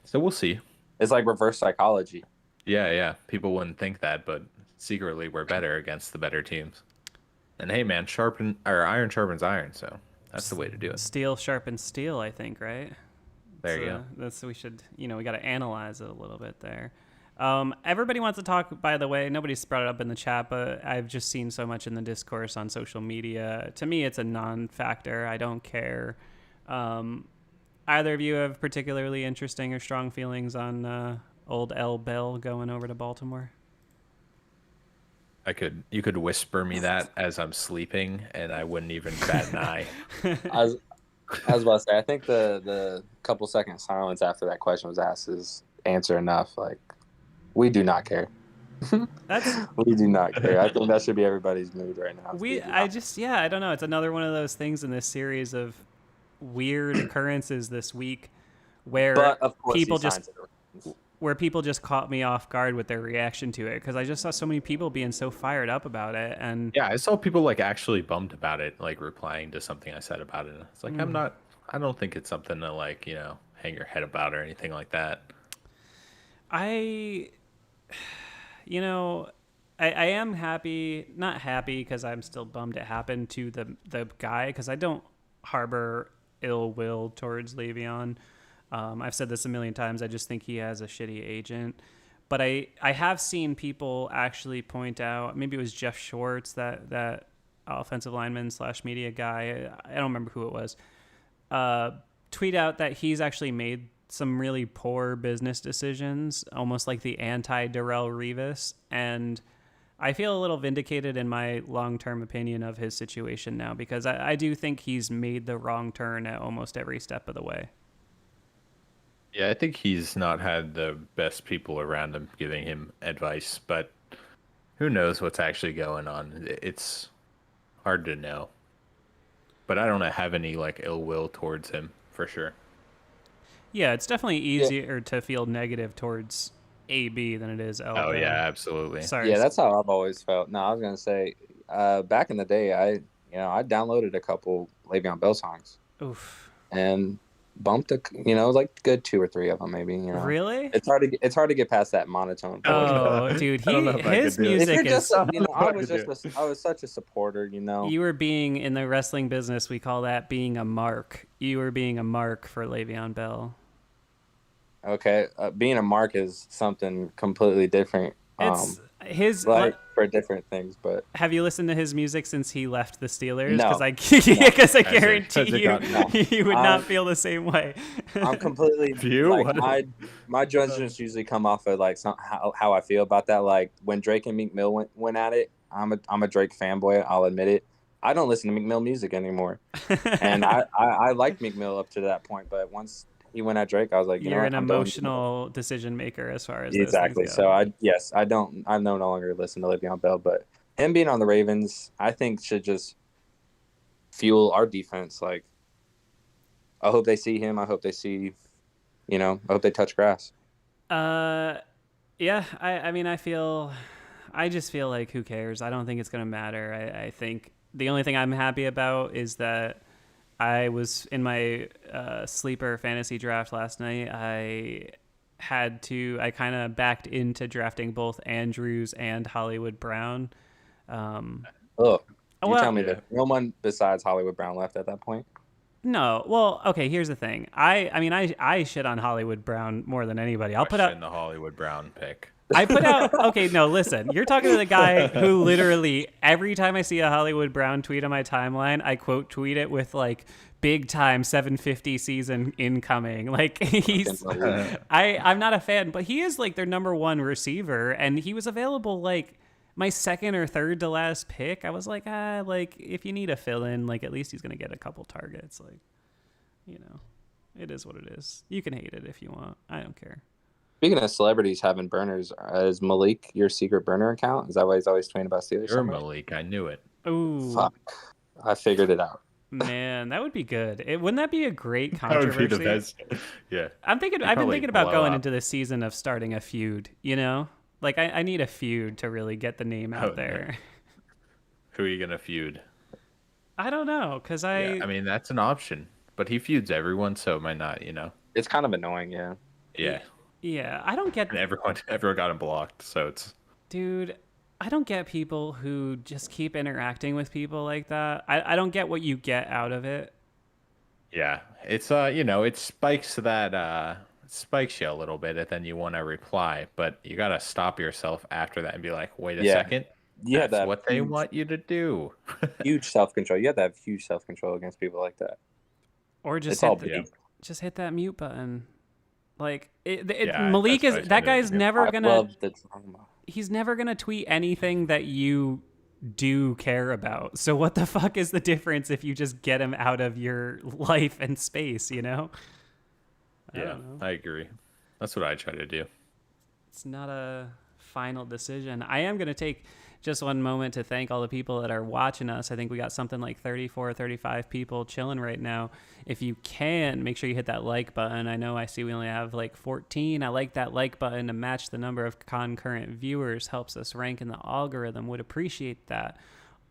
So we'll see. It's like reverse psychology. Yeah. People wouldn't think that, but secretly we're better against the better teams. And hey, man, iron sharpens iron. So that's the way to do it. Steel sharpens steel, I think, right? There you go. That's we should, we got to analyze it a little bit there. Everybody wants to talk, by the way, nobody's brought it up in the chat, but I've just seen so much in the discourse on social media. To me, it's a non-factor. I don't care. Either of you have particularly interesting or strong feelings on old L. Bell going over to Baltimore? You could whisper me that as I'm sleeping, and I wouldn't even bat an eye. I was about to say, I think the couple second silence after that question was asked is answer enough. We do not care. We do not care. I think that should be everybody's mood right now. I don't know. It's another one of those things in this series of weird occurrences this week where people just caught me off guard with their reaction to it because I just saw so many people being so fired up about it. And yeah, I saw people actually bummed about it, replying to something I said about it. It's I don't think it's something to hang your head about or anything like that. I am happy, not happy because I'm still bummed it happened to the guy because I don't harbor ill will towards Le'Veon. I've said this a million times. I just think he has a shitty agent. But I have seen people actually point out, maybe it was Jeff Schwartz, that offensive lineman / media guy, I don't remember who it was, tweet out that he's actually made some really poor business decisions, almost like the anti-Darrell Revis, and I feel a little vindicated in my long-term opinion of his situation now because I do think he's made the wrong turn at almost every step of the way. Yeah, I think he's not had the best people around him giving him advice, but who knows what's actually going on? It's hard to know. But I don't have any like ill will towards him for sure. Yeah, it's definitely Yeah. easier to feel negative towards AB than it is Elba. Oh yeah, absolutely. Sorry. Yeah, that's how I've always felt. No, I was gonna say, back in the day, I downloaded a couple Le'Veon Bell songs Oof. and bumped like good 2 or 3 of them maybe. Really? It's hard to get past that monotone. Oh, dude, I don't know if I his could do it. If music you're is. just, I was could just, I was such a supporter. You were being in the wrestling business. We call that being a mark. You were being a mark for Le'Veon Bell. Okay, being a mark is something completely different. It's his. Like for different things, but Have you listened to his music since he left the Steelers? No. Because I Has it? guarantee Has it you, gotten- No. you would not feel the same way. I'm completely You? like my judgments usually come off of like how I feel about that. Like when Drake and Meek Mill went at it, I'm a Drake fanboy. I'll admit it. I don't listen to Meek Mill music anymore, and I liked Meek Mill up to that point, but once he went at Drake, I was like, You're know an what? I'm done. emotional decision maker as far as those Exactly. things go. So I no longer listen to Le'Veon Bell, but him being on the Ravens, I think should just fuel our defense. Like, I hope they see him. I hope they see, I hope they touch grass. Yeah. I mean, I just feel like who cares? I don't think it's gonna matter. I think the only thing I'm happy about is that I was in my sleeper fantasy draft last night. I kind of backed into drafting both Andrews and Hollywood Brown. Oh, you well, tell me that no one besides Hollywood Brown left at that point. No, well, okay. Here's the thing. I shit on Hollywood Brown more than anybody. I'll put out Question the Hollywood Brown pick. I put out. Okay, no, listen. You're talking to the guy who literally every time I see a Hollywood Brown tweet on my timeline, I quote tweet it with like big time 750 season incoming. Like he's. I'm not a fan, but he is like their number one receiver, and he was available like my second or third to last pick. I was like, like if you need a fill in, like at least he's gonna get a couple targets. Like, it is what it is. You can hate it if you want. I don't care. Speaking of celebrities having burners, is Malik your secret burner account? Is that why he's always tweeting about Steelers? You're Malik. I knew it. Ooh, Fuck. I figured it out. man, that would be good. Wouldn't that be a great That would be controversy? the best. Yeah. I've been probably thinking about blow going up. into this season of starting a feud. Like I need a feud to really get the name out Oh, there. Who are you gonna feud? I don't know, cause Yeah, I mean that's an option, but he feuds everyone, so it might not. It's kind of annoying, yeah. Yeah, I don't get, and everyone got him blocked, so it's. dude. I don't get people who just keep interacting with people like that. I don't get what you get out of it. Yeah, it's it spikes you a little bit, and then you want to reply, but you gotta stop yourself after that and be like, wait a Yeah. second, You have that's that what they want you to do. huge self-control. You have to have huge self-control against people like that. Or just It's all hit, big. just hit that mute button. Like Yeah, Malik that's is what I that tried to guy's do. never I gonna. love the drama. He's never gonna tweet anything that you do care about. So what the fuck is the difference if you just get him out of your life and space? I Yeah, don't know. I agree. That's what I try to do. It's not a final decision. I am gonna take just one moment to thank all the people that are watching us. I think we got something like 34, 35 people chilling right now. If you can, make sure you hit that like button. I know I see we only have like 14. I like that like button to match the number of concurrent viewers. Helps us rank in the algorithm. Would appreciate that.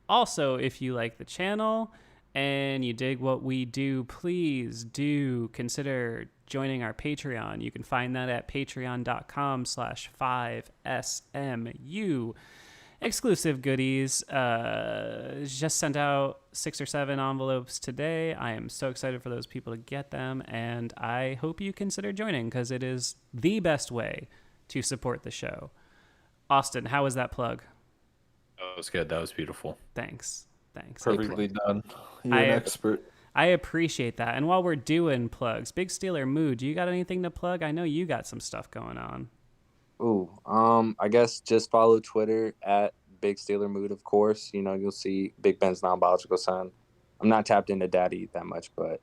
Also, if you like the channel and you dig what we do, please do consider joining our Patreon. You can find that at patreon.com/5SMU. Exclusive goodies. Just sent out 6 or 7 envelopes today. I am so excited for those people to get them, and I hope you consider joining because it is the best way to support the show. Austin, how was that plug? That was good. That was beautiful. Thanks. Perfectly done. You're I an have- expert. I appreciate that. And while we're doing plugs, Big Steeler Mood, do you got anything to plug? I know you got some stuff going on. Ooh, I guess just follow Twitter at Big Steeler Mood, of course. You know, you'll see Big Ben's non-biological son. I'm not tapped into Daddy that much, but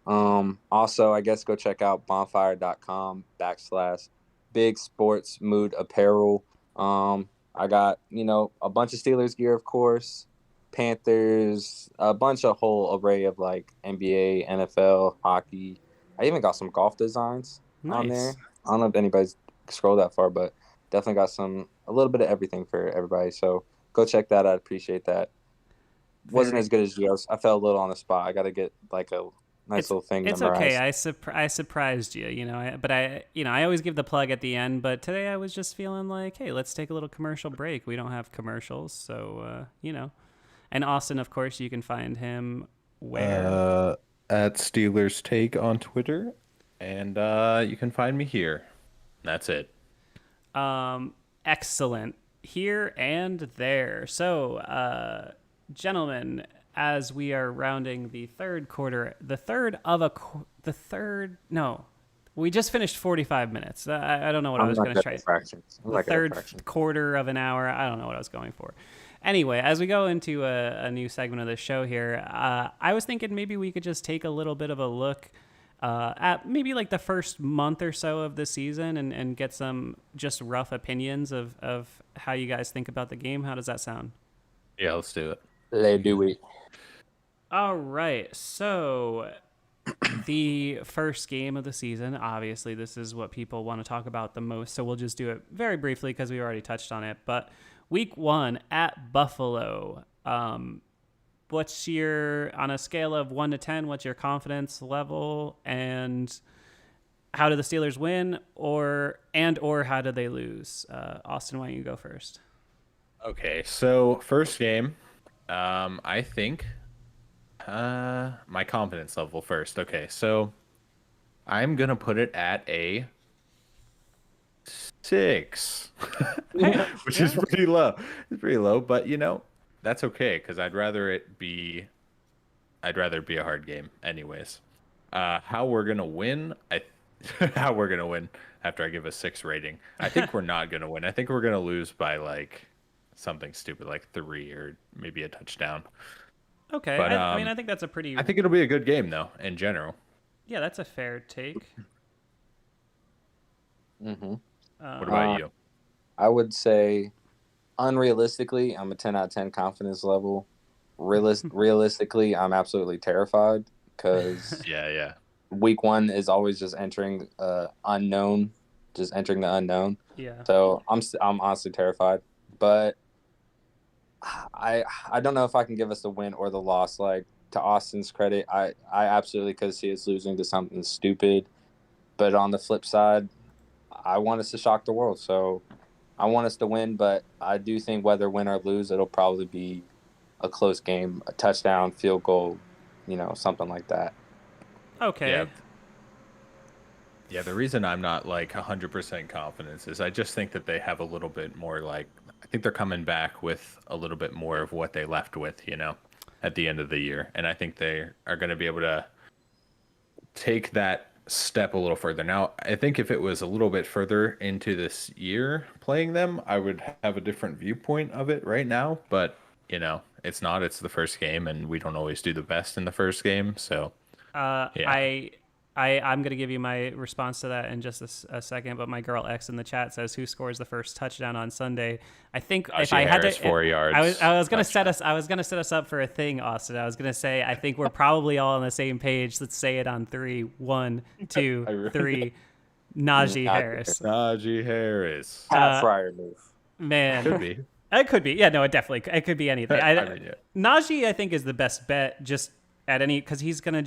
also I guess go check out bonfire.com/Big Sports Mood Apparel. I got, you know, a bunch of Steelers gear, of course, Panthers, a bunch of whole array of like NBA, NFL, hockey. I even got some golf designs on there. Nice. I don't know if anybody's scrolled that far, but definitely got a little bit of everything for everybody. So go check that out. Appreciate that. Wasn't Very- as good as you. I felt a little on the spot. I got to get like a nice little thing It's memorized. okay. I surprised you, you know. But I always give the plug at the end. But today I was just feeling like, hey, let's take a little commercial break. We don't have commercials, so you know. And Austin, of course, you can find him where. At Steelers Take on Twitter, and you can find me here. That's it. Excellent here and there. So, gentlemen, as we are rounding the third quarter, no, we just finished 45 minutes. I don't know what I was going to try. The third quarter of an hour. I don't know what I was going for. Anyway, as we go into a new segment of the show here, I was thinking maybe we could just take a little bit of a look at maybe like the first month or so of the season and get some just rough opinions of how you guys think about the game. How does that sound? Yeah, let's do it. They do we. All right. So the first game of the season, obviously this is what people want to talk about the most. So we'll just do it very briefly because we already touched on it. But Week 1 at Buffalo. What's your, on a scale of 1 to 10, what's your confidence level, and how do the Steelers win, or how do they lose? Austin, why don't you go first? Okay, so first game, I think my confidence level first. Okay, so I'm gonna put it at a 6, which is pretty low. It's pretty low, but you know that's okay because I'd rather be a hard game, anyways. How we're gonna win? How we're gonna win after I give a 6 rating? I think we're not gonna win. I think we're gonna lose by like something stupid, like 3 or maybe a touchdown. Okay, But, I mean, I think that's a pretty. I think it'll be a good game though, in general. Yeah, that's a fair take. Mm-hmm. What about you? I would say, unrealistically, I'm a 10 out of 10 confidence level. Realistically, I'm absolutely terrified because Yeah. Week 1 is always just entering unknown, just entering the unknown. Yeah. So I'm honestly terrified, but I don't know if I can give us the win or the loss. Like, to Austin's credit, I absolutely could see us losing to something stupid, but on the flip side, I want us to shock the world. So I want us to win, but I do think whether win or lose, it'll probably be a close game, a touchdown, field goal, you know, something like that. Okay. Yeah, the reason I'm not like 100% confidence is I just think that they have a little bit more like, I think they're coming back with a little bit more of what they left with, you know, at the end of the year. And I think they are going to be able to take that step a little further. Now, I think if it was a little bit further into this year playing them, I would have a different viewpoint of it right now. But, you know, it's not. It's the first game, and we don't always do the best in the first game. So, yeah. I'm going to give you my response to that in just a second, but my girl X in the chat says, who scores the first touchdown on Sunday? I think if I had to, 4 yards. I was going to set us up for a thing, Austin. I was going to say, I think we're probably all on the same page. Let's say it on 3. 1, 2, 3. Najee Harris. Najee Harris. Pat Fryer move. Man. Could be. It could be. Yeah, no, it could be anything. Yeah. Najee, I think, is the best bet just at any, because he's gonna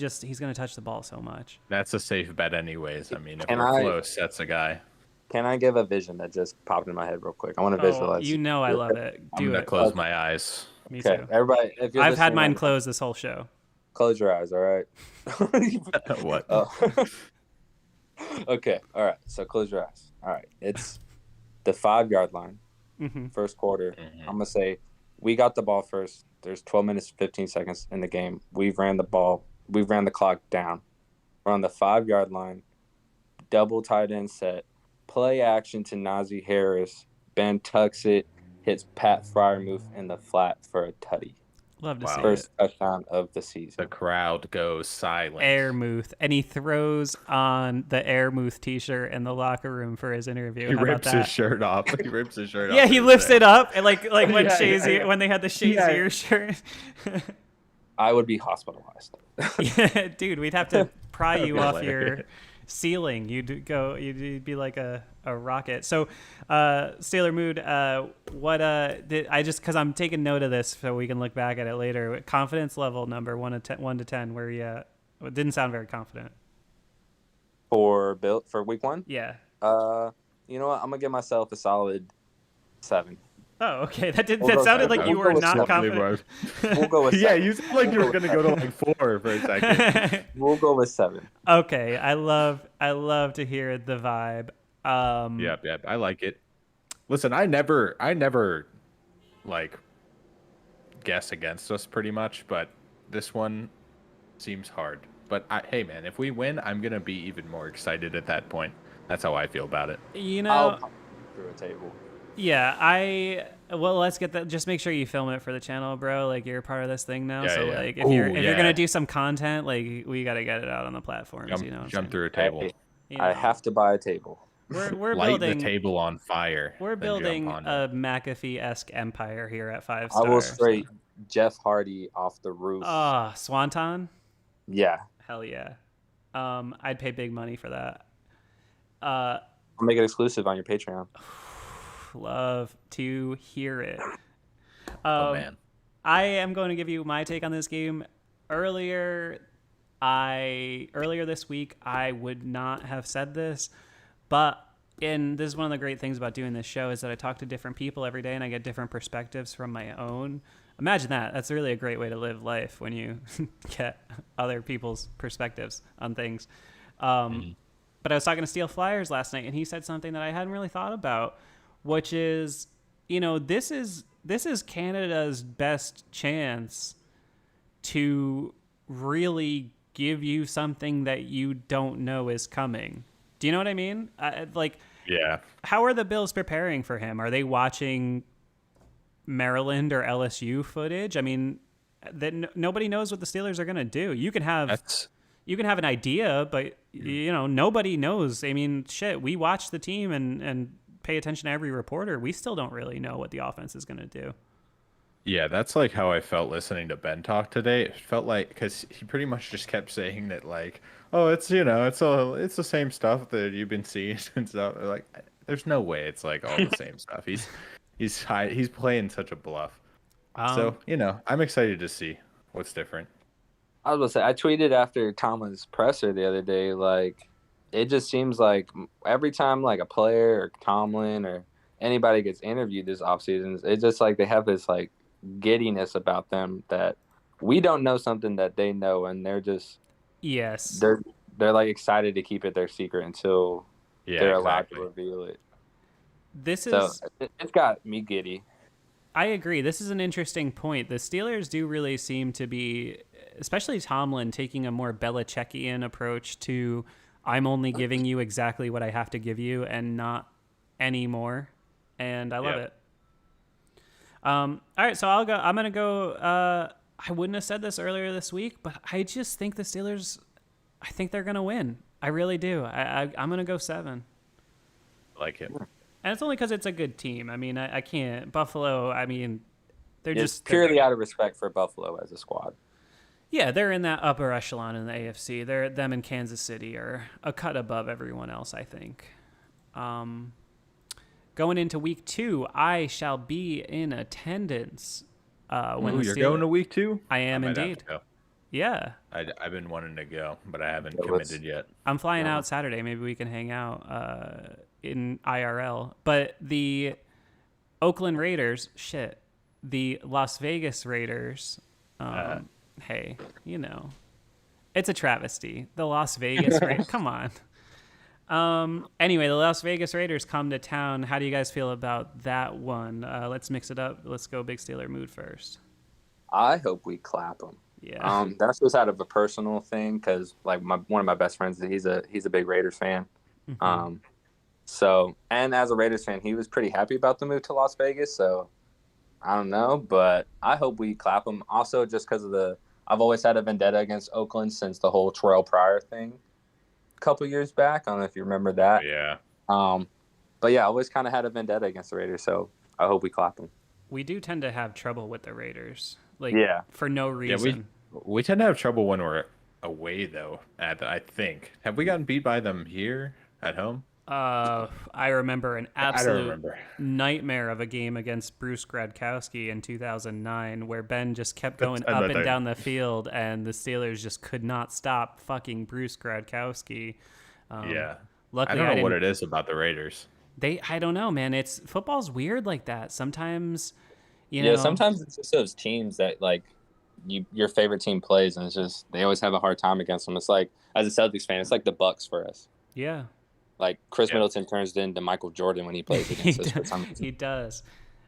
touch the ball so much. That's a safe bet anyways. I mean, if Can we're I- close, that's a guy. Can I give a vision that just popped in my head real quick? I want to visualize. You know I love it. I'm Do gonna it. close my eyes. Me Okay, too. everybody, if you're I've had listening mine on- closed this whole show. Close your eyes, all right? What? Oh. Okay, all right. So close your eyes. All right, it's the 5-yard line, Hmm. first quarter. Mhm. I'm gonna say we got the ball first. There's 12 minutes 15 seconds in the game. We've ran the ball We ran the clock down. We're on the 5-yard line. Double tight end set. Play action to Najee Harris. Ben tucks it, hits Pat Fryermuth in the flat for a tutty. Love to Wow. see First it. touchdown of the season. The crowd goes silent. Airmuth, and he throws on the Airmuth t-shirt in the locker room for his interview. He How about rips his that? shirt off. He rips his shirt off. Yeah, he lifts it up and like when Yeah, Shazier yeah. when they had the Shazier Yeah. shirt. I would be hospitalized. Yeah, dude, we'd have to pry you off your Hilarious. ceiling. You'd be like a rocket. So, Steeler Mood, what did I just because I'm taking note of this so we can look back at it later. Confidence level number 1 to 10. Where you at? It didn't sound very confident. For week 1, Yeah. you know what? I'm gonna give myself a solid 7. Oh, okay. That We'll that go sounded seven. like you We'll were go with not seven. confident. We'll go with Yeah, 7. you sound like you were gonna go to like 4 for a second. We'll go with 7. Okay, I love to hear the vibe. Yep. I like it. Listen, I never like guess against us pretty much, but this one seems hard. But hey, man, if we win, I'm gonna be even more excited at that point. That's how I feel about it. You I'll know, pop through a table. yeah, well, let's get that. Just make sure you film it for the channel, bro. Like you're part of this thing now. Yeah, So yeah. like if you're yeah. gonna do some content, like we gotta get it out on the platforms. Jump, you know, what I'm jump saying? through a table, Hey, You I know, have to buy a table. we're light building the table on fire. we're then jump building on a it. McAfee-esque empire here at 5 I Star. will straight Jeff Hardy off the roof. Ah, Swanton. Yeah, Hell yeah. I'd pay big money for that. I'll make it exclusive on your Patreon. Love to hear it. Oh man, I am going to give you my take on this game. Earlier this week, I would not have said this, but this is one of the great things about doing this show is that I talk to different people every day and I get different perspectives from my own. Imagine that. That's really a great way to live life when you get other people's perspectives on things. But I was talking to Steel Flyers last night, and he said something that I hadn't really thought about, which is, this is Canada's best chance to really give you something that you don't know is coming. Do you know what I mean? yeah. How are the Bills preparing for him? Are they watching Maryland or LSU footage? I mean, nobody knows what the Steelers are going to do. You can have an idea, but nobody knows. I mean, shit, we watch the team and pay attention to every reporter. We still don't really know what the offense is going to do. Yeah, that's like how I felt listening to Ben talk today. It felt like because he pretty much just kept saying that like, oh, it's it's the same stuff that you've been seeing and stuff. Like, there's no way it's like all the same stuff. He's playing such a bluff. So I'm excited to see what's different. I was going to say, I tweeted after Tomlin's presser the other day, like, it just seems like every time like a player or Tomlin or anybody gets interviewed this offseason, it's just like they have this like giddiness about them that we don't know something that they know, and they're just they're like excited to keep it their secret until they're allowed to reveal it. It's got me giddy. I agree. This is an interesting point. The Steelers do really seem to be, especially Tomlin, taking a more Belichickian approach to I'm only giving you exactly what I have to give you and not any more. And I love it. All right, so I'm going to go. I wouldn't have said this earlier this week, but I just think the Steelers, I think they're going to win. I really do. I'm going to go 7. Like it. And it's only because it's a good team. I mean, I can't. Buffalo, I mean, It's purely out of respect for Buffalo as a squad. Yeah, they're in that upper echelon in the AFC. Them in Kansas City are a cut above everyone else, I think. Going into week 2, I shall be in attendance. When you're going to week 2? I am might have indeed. to go. Yeah. I've been wanting to go, but I haven't committed yet. I'm flying out Saturday. Maybe we can hang out in IRL. But the Oakland Raiders, the Las Vegas Raiders, hey, it's a travesty. The Las Vegas Raiders, come on. Anyway, the Las Vegas Raiders come to town. How do you guys feel about that one? Let's mix it up. Let's go Big Steeler mood first. I hope we clap them. Yeah. That's just out of a personal thing because like one of my best friends, he's a big Raiders fan. Hmm. Um, so and as a Raiders fan, he was pretty happy about the move to Las Vegas. So I don't know, but I hope we clap him. Also, just because of I've always had a vendetta against Oakland since the whole Terrell Pryor thing a couple years back. I don't know if you remember that. Yeah. Um, but yeah, I always kind of had a vendetta against the Raiders. So I hope we clap him. We do tend to have trouble with the Raiders, like Yeah. for no Yeah, reason. we tend to have trouble when we're away though. I think. Have we gotten beat by them here at home? I remember an I don't absolute remember. nightmare of a game against Bruce Gradkowski in 2009 where Ben just kept going I up bet and they- down the field and the Steelers just could not stop fucking Bruce Gradkowski. Yeah. I Luckily, don't know what didn't. it is about the Raiders. I don't know, man. It's football's weird like that. Sometimes, you Yeah, know, sometimes it's just those teams that like your favorite team plays, and it's just they always have a hard time against them. It's like as a Celtics fan, it's like the Bucks for us. yeah. Like Chris Yeah. Middleton turns into Michael Jordan when he plays against us for some reason. He does.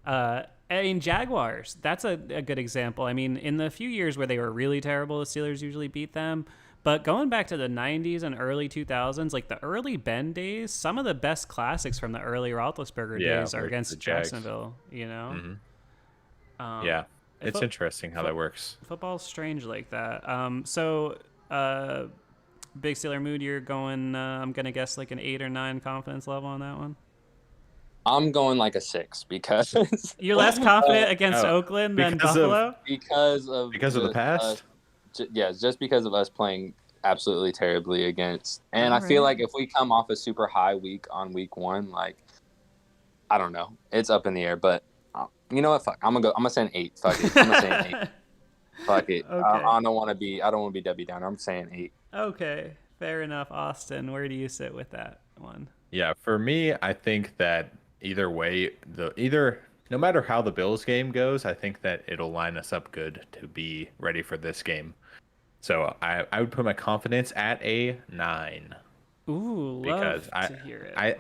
I mean, Jaguars, that's a good example. I mean, in the few years where they were really terrible, the Steelers usually beat them. But going back to the 90s and early 2000s, like the early Ben days, some of the best classics from the early Roethlisberger Yeah, days are like the against Jags. Jacksonville, you know? Yeah. It's fo- interesting how that works. Football's strange like that. Big Steeler mood, you're going, I'm going to guess like an 8 or 9 confidence level on that one. I'm going like a 6 because You're less confident against oh, Oakland than because of- Buffalo? because of the past? yeah, just because of us playing absolutely terribly against. And I Alright. feel like if we come off a super high week on week 1, like I don't know, it's up in the air. But you know what? Fuck, I'm gonna say an 8. Fuck it, I'm gonna say an 8. Fuck it. Okay. I don't want to be Debbie Downer. I'm saying 8. Okay, fair enough. Austin, where do you sit with that one? Yeah, for me, I think that either way, no matter how the Bills game goes, I think that it'll line us up good to be ready for this game. So I would put my confidence at a 9 Ooh, because love to hear it.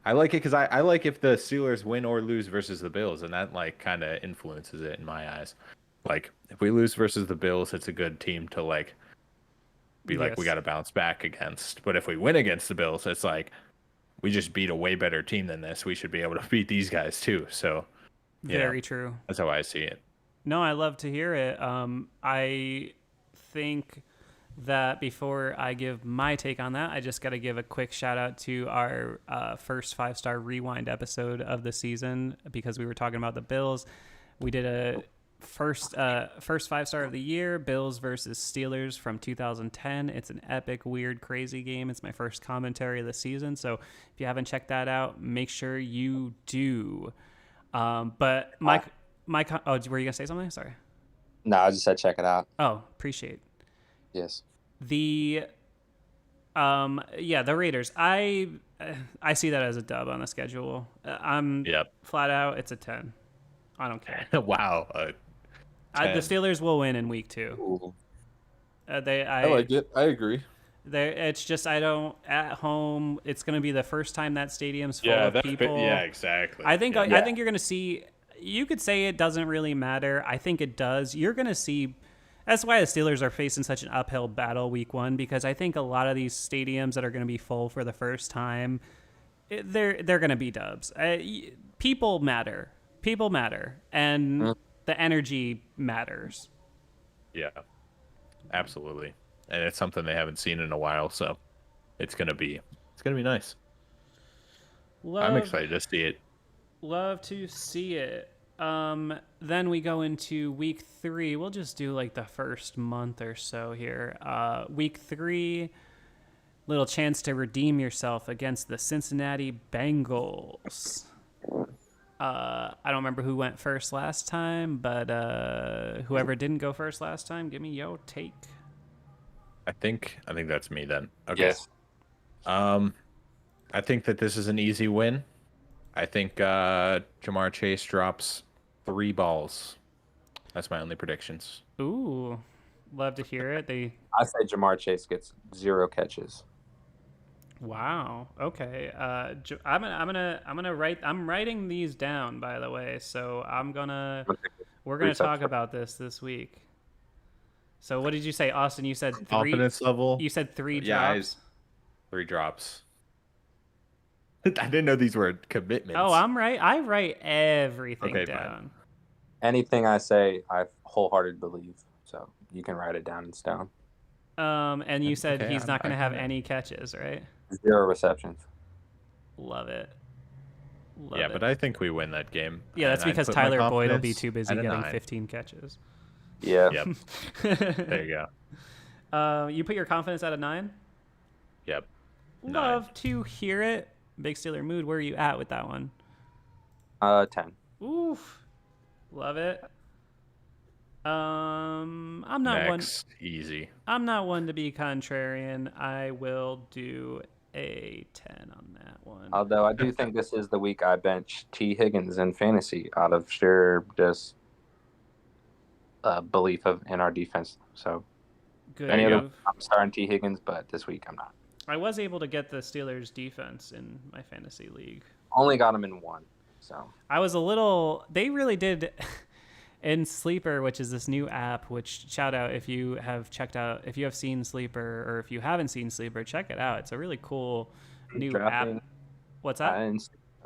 I like it because I like if the Steelers win or lose versus the Bills, and that like kind of influences it in my eyes. Like if we lose versus the Bills, it's a good team to like be like we Yes. got to bounce back against. But if we win against the Bills, it's like we just beat a way better team than this. We should be able to beat these guys too. So you know, Very true. that's how I see it. No, I love to hear it. I think that before I give my take on that, I just got to give a quick shout out to our first 5-star rewind episode of the season because we were talking about the Bills. We did a first 5-star of the year, Bills versus Steelers from 2010. It's an epic, weird, crazy game. It's my first commentary of the season. So if you haven't checked that out, make sure you do. But were you gonna say something? Sorry. No, I just said check it out. Oh, appreciate Yes. the the Raiders. I see that as a dub on the schedule. I'm Yep. flat out. It's a 10. I don't care. Wow. The 10. Steelers will win in week 2. Ooh. I like it. I agree. It's just I don't at home. It's going to be the first time that stadium's full of people. Yeah, exactly. I think Yeah. I think you're going to see. You could say it doesn't really matter. I think it does. You're going to see. That's why the Steelers are facing such an uphill battle week 1 because I think a lot of these stadiums that are going to be full for the first time, they're going to be dubs. People matter. People matter, and the energy matters. Yeah, absolutely, and it's something they haven't seen in a while, so it's gonna be nice. I'm excited to see it. Love to see it. Then we go into week 3. We'll just do like the first month or so here. Week 3, little chance to redeem yourself against the Cincinnati Bengals. I don't remember who went first last time, but whoever didn't go first last time, give me your take. I think that's me then. Okay. Yes. I think that this is an easy win. I think Jamar Chase drops 3 balls. That's my only predictions. Ooh, love to hear it. I say Jamar Chase gets 0 catches. Wow. Okay. I'm gonna write. I'm writing these down, by the way. So we're gonna talk about this week. So what did you say, Austin? You said 3. Confidence level. You said 3 Yeah, drops. 3 drops. I didn't know these were commitments. Oh, I'm right. I write everything Okay, fine. down. Anything I say, I wholeheartedly believe. So you can write it down in stone. And you said Okay, he's not going to I have kinda- any catches, right? 0 receptions. Love it. Love Yeah, it. but I think we win that game. Yeah, that's and I'd because put my Tyler Boyd will be confidence too busy at a getting 9. 15 catches. Yeah. Yep. There you go. You put your confidence at a 9? Yep. 9. Love to hear it. Big Steeler mood. Where are you at with that one? 10. Oof. Love it. I'm not one. Next, easy. I'm not one to be contrarian. I will do a 10 on that one. Although I do think this is the week I bench T. Higgins in fantasy out of sheer just belief in our defense. So Good any other move. I'm starting T. Higgins, but this week I'm not. I was able to get the Steelers defense in my fantasy league. Only got him in 1. So I was a little. They really did. In Sleeper, which is this new app, which shout out if you have checked out, if you have seen Sleeper or if you haven't seen Sleeper, check it out. It's a really cool new Drafting. app. What's that?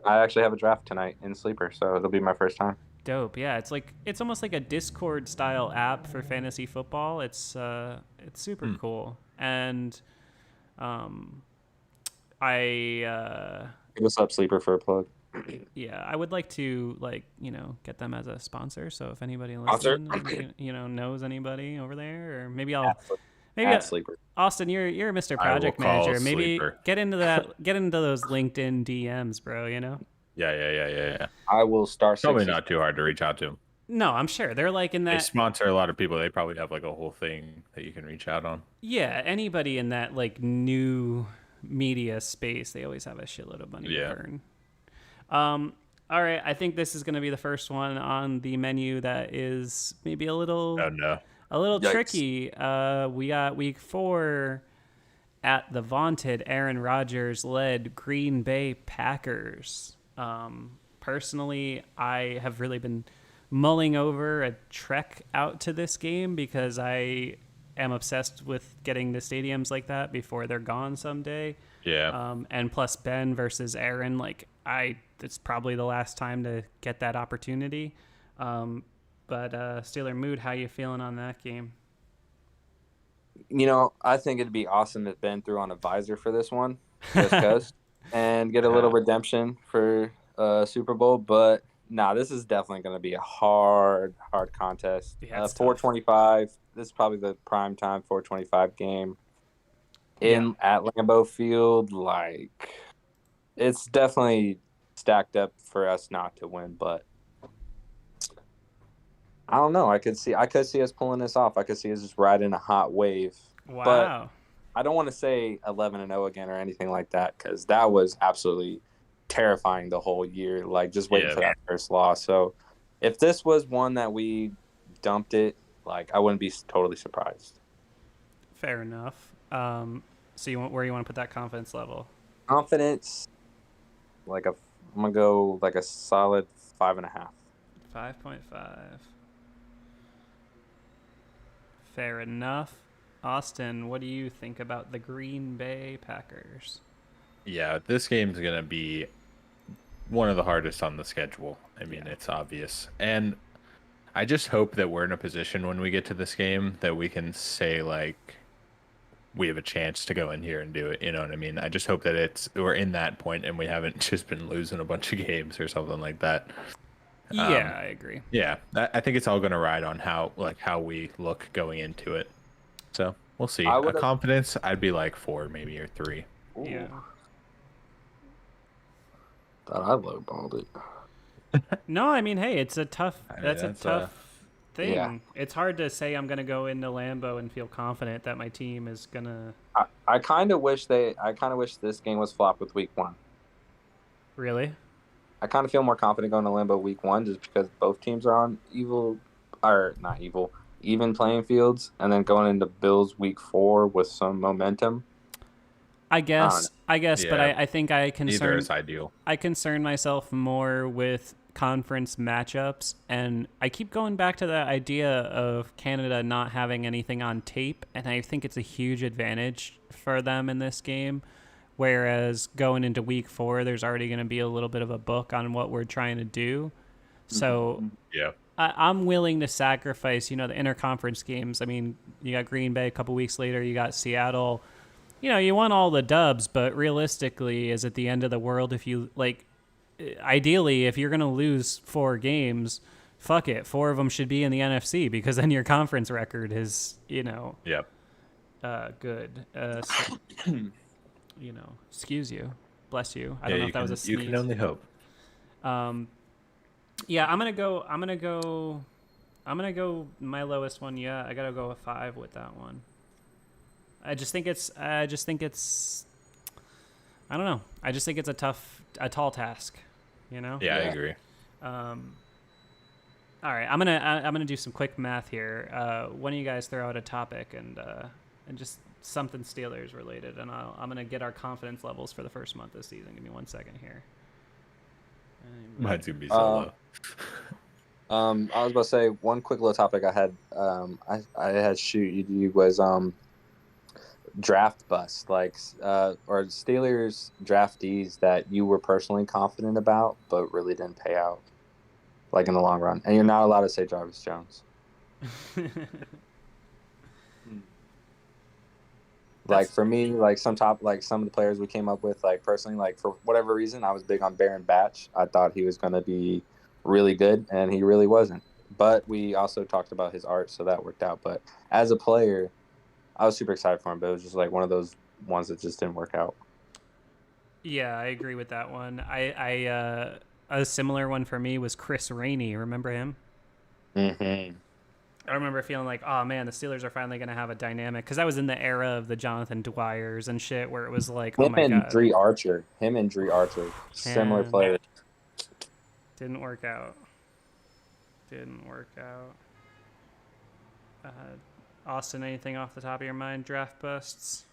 I actually have a draft tonight in Sleeper, so it'll be my first time. Dope. Yeah, it's almost like a Discord style app for fantasy football. It's super cool. And I Hit us up, Sleeper, for a plug. yeah, I would like to get them as a sponsor. So if anybody Sponsor? listening, knows anybody over there, or maybe At Sleeper. Austin, you're Mr. I will Project call Manager. Maybe Sleeper. get into those LinkedIn DMs, bro. Yeah. I will start. Probably not too hard to reach out to them. No, I'm sure they're like in They that. sponsor a lot of people. They probably have like a whole thing that you can reach out on. Yeah, anybody in that like new media space, they always have a shitload of money Yeah. to burn. All right, I think this is going to be the first one on the menu that is maybe a little Oh no. Yikes. tricky. We got week 4 at the vaunted Aaron Rodgers led Green Bay Packers. Personally, I have really been mulling over a trek out to this game because I am obsessed with getting to stadiums like that before they're gone someday. Yeah. And plus Ben versus Aaron, it's probably the last time to get that opportunity. But Steeler Mood, how you feeling on that game? I think it'd be awesome if Ben threw on a visor for this one, just because, and get a little redemption for Super Bowl. But this is definitely going to be a hard contest. Yeah, it's 4:25. This is probably the prime time 4:25 game at Lambeau Field. It's definitely stacked up for us not to win, but I don't know. I could see us pulling this off. I could see us just riding a hot wave. Wow. But I don't want to say 11-0 again or anything like that, because that was absolutely terrifying the whole year. Just waiting for that first loss. So if this was one that we dumped it, I wouldn't be totally surprised. Fair enough. So where you want to put that confidence level? Confidence, I'm gonna go a solid 5.5. 5.5. Fair enough. Austin, what do you think about the Green Bay Packers? Yeah, this game's going to be one of the hardest on the schedule. I mean, it's obvious. And I just hope that we're in a position when we get to this game that we can say, we have a chance to go in here and do it. You know what I mean? I just hope that we're in that point and we haven't just been losing a bunch of games or something like that. Yeah, I agree. Yeah, I think it's all going to ride on how we look going into it. So we'll see. A confidence, I'd be 4 maybe or 3. Ooh. Yeah. Thought I lowballed it. No, I mean, hey, it's a tough. That's a that's tough thing. Yeah. It's hard to say I'm gonna go into Lambeau and feel confident that my team is gonna. I kind of wish this game was flopped with week 1. Really? I kind of feel more confident going to Lambeau week 1 just because both teams are on even playing fields, and then going into Bills week 4 with some momentum. I guess, but Yeah. I think I Neither concern is ideal. I concern myself more with conference matchups, and I keep going back to that idea of Canada not having anything on tape, and I think it's a huge advantage for them in this game. Whereas going into week 4, there's already going to be a little bit of a book on what we're trying to do. So Yeah. I'm willing to sacrifice, the interconference games. I mean, you got Green Bay a couple weeks later, you got Seattle. You want all the dubs, but realistically, is it the end of the world if you, ideally, if you're going to lose 4 games, fuck it. 4 of them should be in the NFC because then your conference record is, Yep. good. Excuse you. Bless you. I don't know if that was a sneeze. You can only hope. Yeah, I'm gonna go. My lowest one. Yeah, I gotta go with 5 with that one. I just think it's. I don't know. I just think it's a tall task. Yeah, I agree. All right, I'm gonna do some quick math here. One of you guys throw out a topic and just something Steelers related, and I'm gonna get our confidence levels for the first month this season. Give me 1 second here. Mine's gonna be so low. I was about to say one quick little topic I had. I had you was draft bust, or Steelers draftees that you were personally confident about, but really didn't pay out, in the long run. And you're not allowed to say Jarvis Jones. For me, some of the players we came up with, personally, for whatever reason, I was big on Baron Batch. I thought he was going to be really good, and he really wasn't. But we also talked about his art, so that worked out. But as a player, I was super excited for him, but it was just one of those ones that just didn't work out. Yeah, I agree with that one. A similar one for me was Chris Rainey. Remember him? Mm-hmm. I remember feeling like, oh man, the Steelers are finally going to have a dynamic, because I was in the era of the Jonathan Dwyers and shit where it was like, oh my god. Him and Dree Archer, similar players. Didn't work out. Austin, anything off the top of your mind? Draft busts?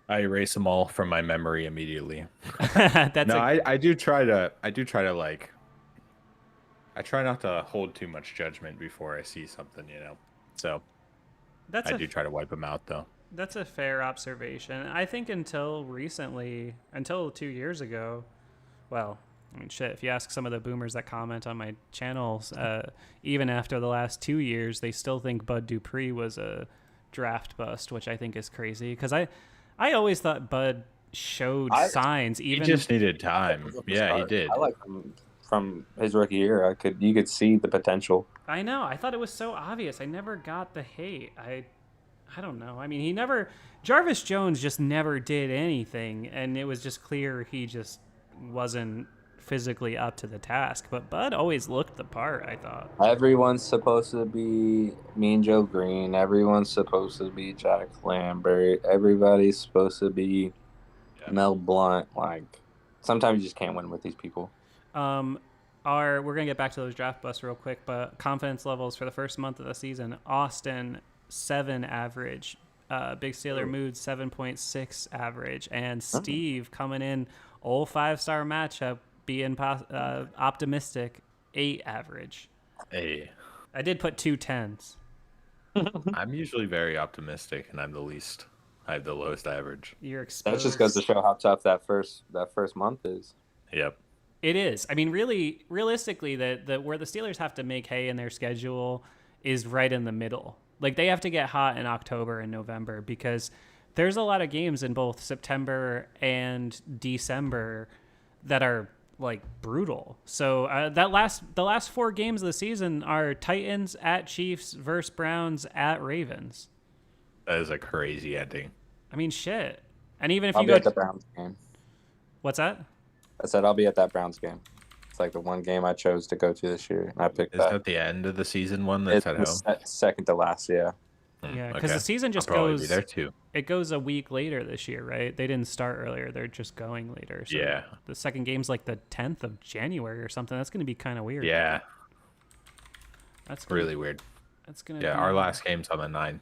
I erase them all from my memory immediately. That's I do try to I try not to hold too much judgment before I see something, So I do try to wipe them out, though. That's a fair observation. I think until 2 years ago, well, I mean, shit, if you ask some of the boomers that comment on my channels, even after the last 2 years, they still think Bud Dupree was a draft bust, which I think is crazy. Because I always thought Bud showed signs. He just needed time. Yeah, he did. I like him from his rookie year. You could see the potential. I know. I thought it was so obvious. I never got the hate. I don't know. I mean, Jarvis Jones just never did anything, and it was just clear he just wasn't physically up to the task. But Bud always looked the part, I thought. Everyone's supposed to be Mean Joe Green. Everyone's supposed to be Jack Lambert. Everybody's supposed to be Mel Blount. Sometimes you just can't win with these people. We're gonna get back to those draft busts real quick, but confidence levels for the first month of the season: Austin 7 average, Big Steeler Mood 7.6 average, and Steve coming in 5-star matchup, being optimistic, 8 average. Hey, I did put 2 10s. I'm usually very optimistic, and I'm the least. I have the lowest average. You're exposed. That just goes to show how tough that first month is. Yep. It is. I mean, realistically, the where the Steelers have to make hay in their schedule is right in the middle. They have to get hot in October and November, because there's a lot of games in both September and December that are brutal. So the last 4 games of the season are Titans at Chiefs versus Browns at Ravens. That is a crazy ending. I mean, shit. And even if I'll you be go at the Browns game. What's that? I said I'll be at that Browns game. It's the one game I chose to go to this year, and I picked that. Is that the end of the season one that's at home? Second to last, yeah. Yeah, because the season just I'll goes. Be there too. It goes a week later this year, right? They didn't start earlier; they're just going later. So yeah. The second game's the 10th of January or something. That's going to be kind of weird. Yeah. That's really weird. That's gonna. Yeah, our last game's on the 9th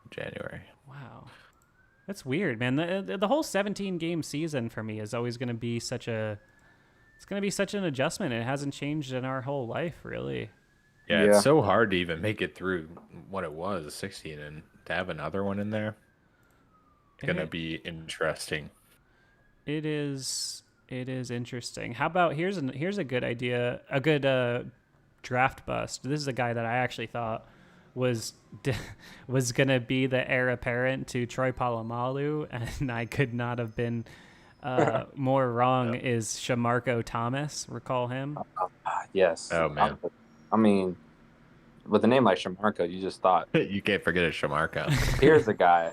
of January. Wow, that's weird, man. The whole 17-game season for me is always going to be such a It's going to be such an adjustment. It hasn't changed in our whole life, really. Yeah, Yeah. it's so hard to even make it through what it was, 16, and to have another one in there, it's gonna It, be interesting. it is. It is interesting. How about here's a good idea, a good draft bust. This is a guy that I actually thought was was gonna be the heir apparent to Troy Polamalu, and I could not have been more wrong. Is Shamarko Thomas? Recall him? Yes. Oh man, I mean, with a name like Shamarko, you just thought, you can't forget a Shamarko. here's a guy.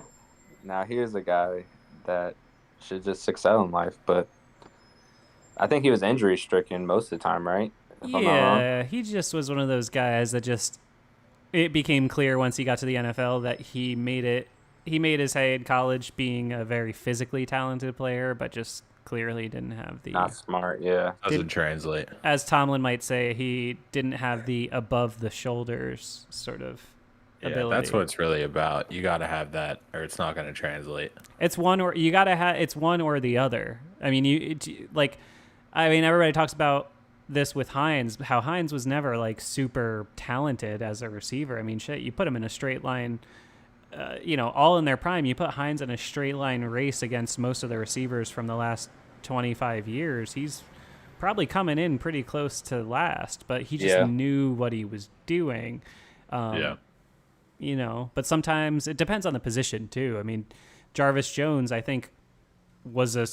Now here's a guy that should just excel in life, but I think he was injury stricken most of the time, right? If I'm not wrong. Yeah, he just was one of those guys that just it became clear once he got to the NFL that he made it. He made his hay in college being a very physically talented player, but just clearly didn't have the, Not smart, yeah. Doesn't translate. as Tomlin might say, he didn't have the above the shoulders sort of Yeah, ability. that's what it's really about. You got to have that, or it's not going to translate. It's one or you gotta have. It's one or the other. I mean, everybody talks about this with Hines. How Hines was never like super talented as a receiver. I mean, shit, you put him in a straight line. All in their prime. You put Hines in a straight line race against most of the receivers from the last 25 years. He's probably coming in pretty close to last, but he just knew what he was doing. Yeah. But sometimes it depends on the position too. I mean, Jarvis Jones, I think, was a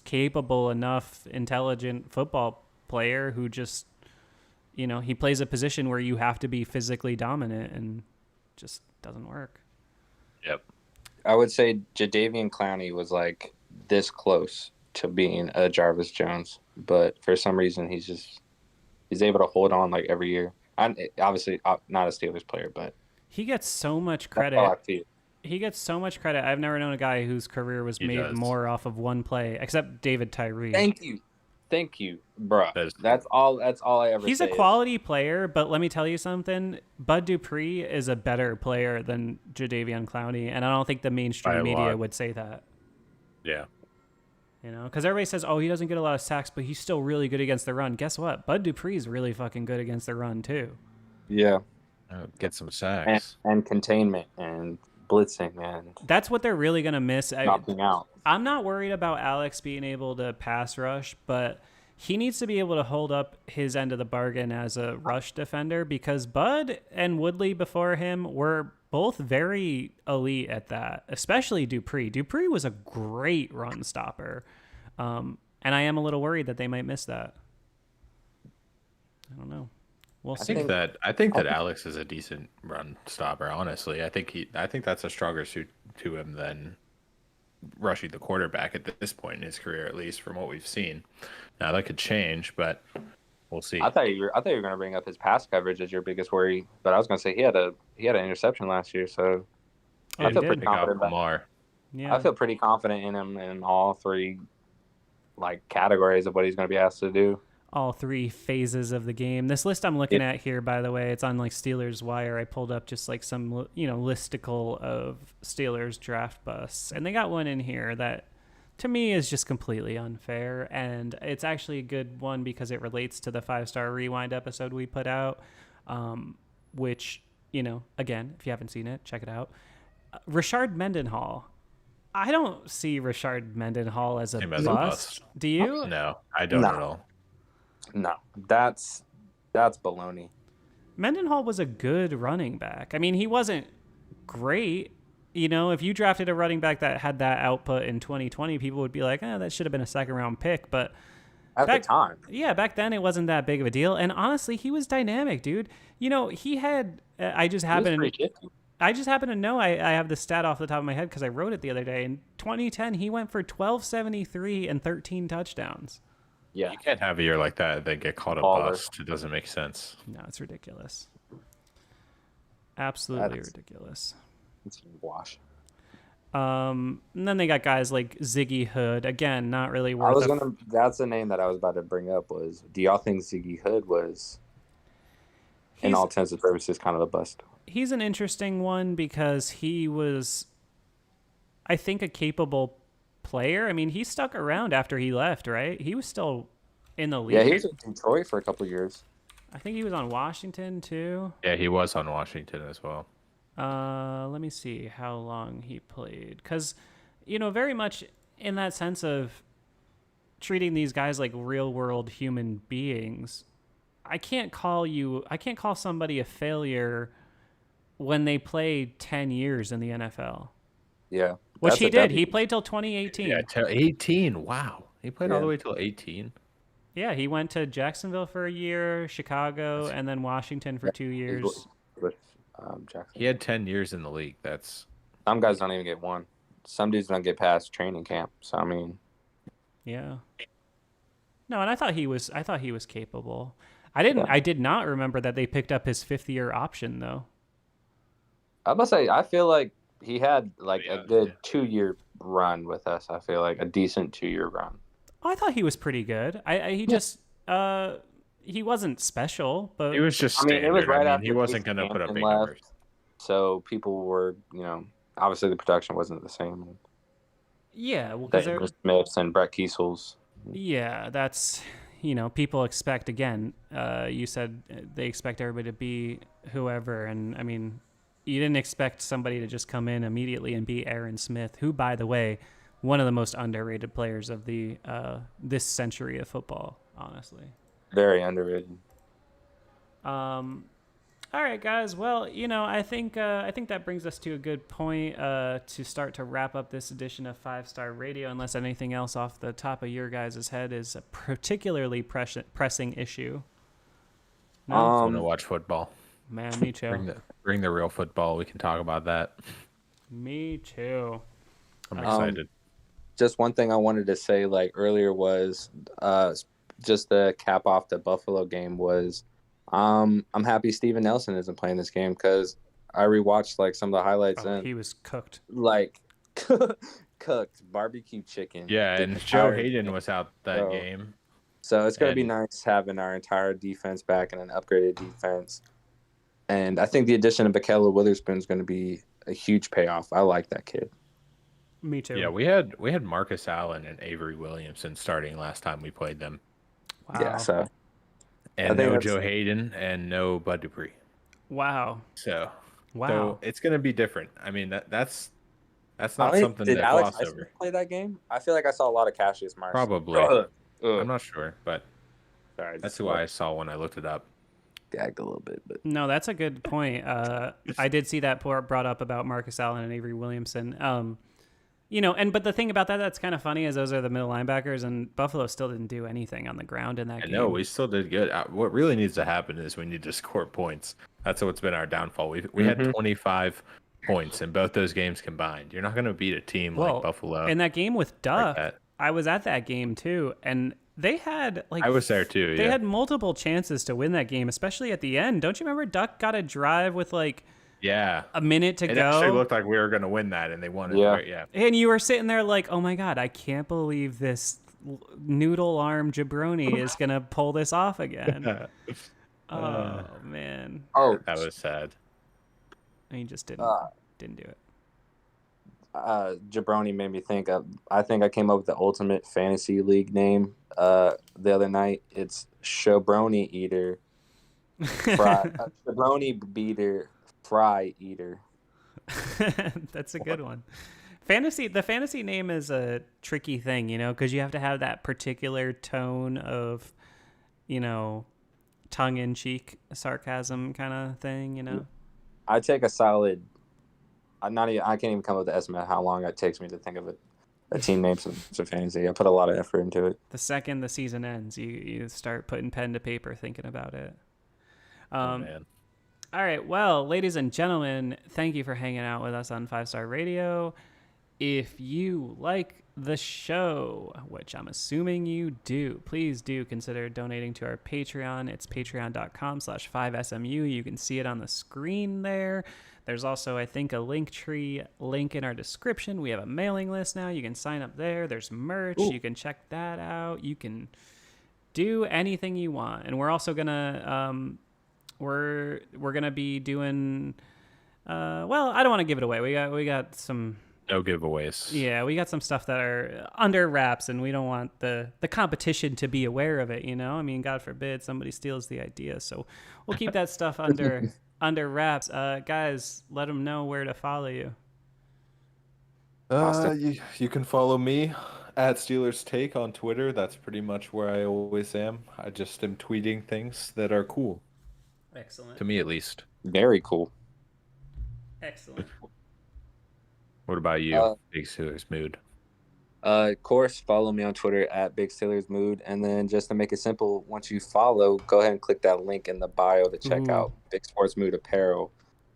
capable enough, intelligent football player who just, he plays a position where you have to be physically dominant and just doesn't work. Yep. I would say Jadeveon Clowney was like this close to being a Jarvis Jones, but for some reason he's able to hold on like every year. I'm obviously not a Steelers player, but He gets so much that's all I credit. feel. He gets so much credit. I've never known a guy whose career was He made does. more off of one play, except David Tyree. Thank you, bro. That's- That's all I ever. He's say a is- quality player, but let me tell you something. Bud Dupree is a better player than Jadeveon Clowney, and I don't think the By mainstream a media lot. would say that. Yeah. Because everybody says, "Oh, he doesn't get a lot of sacks, but he's still really good against the run." Guess what? Bud Dupree's really fucking good against the run too. Yeah, Get some sacks. and containment and blitzing and That's what they're really gonna miss. knocking out. I'm not worried about Alex being able to pass rush, but he needs to be able to hold up his end of the bargain as a rush defender because Bud and Woodley before him were both very elite at that, especially Dupree. Dupree was a great run stopper. And I am a little worried that they might miss that. I don't know. We'll I see. think that Alex is a decent run stopper. Honestly, I think that's a stronger suit to him than rushing the quarterback at this point in his career, at least from what we've seen. Now that could change, but we'll see. I thought you were going to bring up his pass coverage as your biggest worry, but I was going to say he had an interception last year, so Oh, I he feel did? pretty Pick out confident. Lamar. Yeah. I feel pretty confident in him in all three like categories of what he's going to be asked to do. All three phases of the game. This list I'm looking at here, by the way, it's on like Steelers Wire. I pulled up just like some, listicle of Steelers draft busts, and they got one in here that to me is just completely unfair, and it's actually a good one because it relates to the 5-Star Rewind episode we put out, which, again, if you haven't seen it, check it out. Rashard Mendenhall. I don't see Rashard Mendenhall as a Him as a bust. Do you? No, I don't No. at all. No, that's baloney. Mendenhall was a good running back. I mean, he wasn't great. If you drafted a running back that had that output in 2020, people would be like, that should have been a second-round pick. But At back the time, yeah, back then it wasn't that big of a deal. And honestly, he was dynamic, dude. He had. I just he was happen pretty shifty. to know. I have the stat off the top of my head because I wrote it the other day. In 2010, he went for 1273 and 13 touchdowns. Yeah, You can't have a year like that and then get called a Baller. bust. It doesn't make sense. No, it's ridiculous. Absolutely That's- ridiculous. it's a wash. And then they got guys like Ziggy Hood. Again, not really worth. That's the name that I was about to bring up. Was do y'all think Ziggy Hood was, in all intents and purposes, kind of a bust? He's an interesting one because he was, I think, a capable player. I mean, he stuck around after he left, right? He was still in the Yeah, he league. was in Detroit for a couple years. I think he was on Washington too. Yeah, he was on Washington as well. Let me see how long he played. Because, you know, very much in that sense of treating these guys like real world human beings. I can't call somebody a failure when they played 10 years in the NFL. Yeah, Which that's he a did. He W. played till 2018. Yeah, 18. Wow. He played all Yeah. the way till 18. Yeah, he went to Jacksonville for a year, Chicago, and then Washington for 2 years. With Jackson. He had 10 years in the league. That's Some guys don't even get one. Some dudes don't get past training camp. So I mean, Yeah. No, and I thought he was capable. Yeah. I did not remember that they picked up his 5th-year option though. I must say, I feel like he had like Yeah, a good yeah. 2-year run with us. I feel like a decent 2-year run. Oh, I thought he was pretty good. He just he wasn't special, but he was just I mean, standard. it was right he after wasn't Casey going to put up Hampton big left. numbers. So people were, obviously the production wasn't the same. yeah, well, because Daniel Smiths and Brett Kiesel's. yeah, that's people expect again. You said they expect everybody to be whoever, and I mean, you didn't expect somebody to just come in immediately and be Aaron Smith, who, by the way, one of the most underrated players of the this century of football, honestly. Very underrated. All right, guys. Well, I think that brings us to a good point to start to wrap up this edition of 5-Star Radio. Unless anything else off the top of your guys' head is a particularly pressing issue. No, I want to watch football. man, me too. Bring the real football. We can talk about that. Me too. I'm excited. Just one thing I wanted to say like earlier was just to cap off the Buffalo game was I'm happy Steven Nelson isn't playing this game because I rewatched like some of the highlights and He was cooked. like cooked barbecue chicken. Yeah, The and Joe entire Hayden game. was out that So- game. So it's going to be And- nice having our entire defense back and an upgraded defense. And I think the addition of Bakella Witherspoon is going to be a huge payoff. I like that kid. Me too. Yeah, we had Marcus Allen and Avery Williamson starting last time we played them, Wow. Yeah, so and think no that's- Joe Hayden and no Bud Dupree. Wow. So Wow. it's gonna be different. I mean that's not I mean, something did to Alex gloss Eisner over. play that game? I feel like I saw a lot of Cassius Marsh. Probably. I'm not sure, but Sorry, that's just who I saw when I looked it up. gagged a little bit, but No, that's a good point. I did see that brought up about Marcus Allen and Avery Williamson. But the thing about that's kind of funny is those are the middle linebackers, and Buffalo still didn't do anything on the ground in that I game. know we still did good. What really needs to happen is we need to score points. That's what's been our downfall. We had 25 points in both those games combined. You're not going to beat a team like Buffalo. In that game with Duck, that. I was at that game too, and they had I was there too. They Yeah. had multiple chances to win that game, especially at the end. Don't you remember Duck got a drive with like Yeah. a minute to It go? actually looked like we were going to win that, and they won it. Yeah. Right? Yeah. And you were sitting there like, oh my God, I can't believe this noodle arm jabroni is going to pull this off again. Oh, man. That was sad. And he just didn't do it. Jabroni made me think of. I think I came up with the ultimate fantasy league name the other night. It's Shobroni Eater, Shobroni Beater, Fry Eater. That's a good one. The fantasy name is a tricky thing, because you have to have that particular tone of, tongue-in-cheek sarcasm kind of thing, I take a solid. I can't even come up with the estimate of how long it takes me to think of a team name for fantasy. I put a lot of effort into it. The second the season ends, you start putting pen to paper thinking about it. Oh, man. All right. Well, ladies and gentlemen, thank you for hanging out with us on 5-Star Radio. If you like the show, which I'm assuming you do, please do consider donating to our Patreon. It's patreon.com/5SMU. You can see it on the screen there. There's also, I think, a Linktree link in our description. We have a mailing list now. You can sign up there. There's merch. Ooh. You can check that out. You can do anything you want. And we're also gonna we're gonna be doing well, I don't want to give it away. We got some No giveaways. Yeah, we got some stuff that are under wraps, and we don't want the competition to be aware of it. I mean, God forbid somebody steals the idea. So we'll keep that stuff under wraps. Guys, let them know where to follow you. You can follow me at Steelers Take on Twitter. That's pretty much where I always am. I just am tweeting things that are cool, Excellent. to me at least. Very cool. Excellent. What about you, Big Steelers Mood? Of course, follow me on Twitter at Big Steelers Mood. And then just to make it simple, once you follow, go ahead and click that link in the bio to check out Big Sports Mood Apparel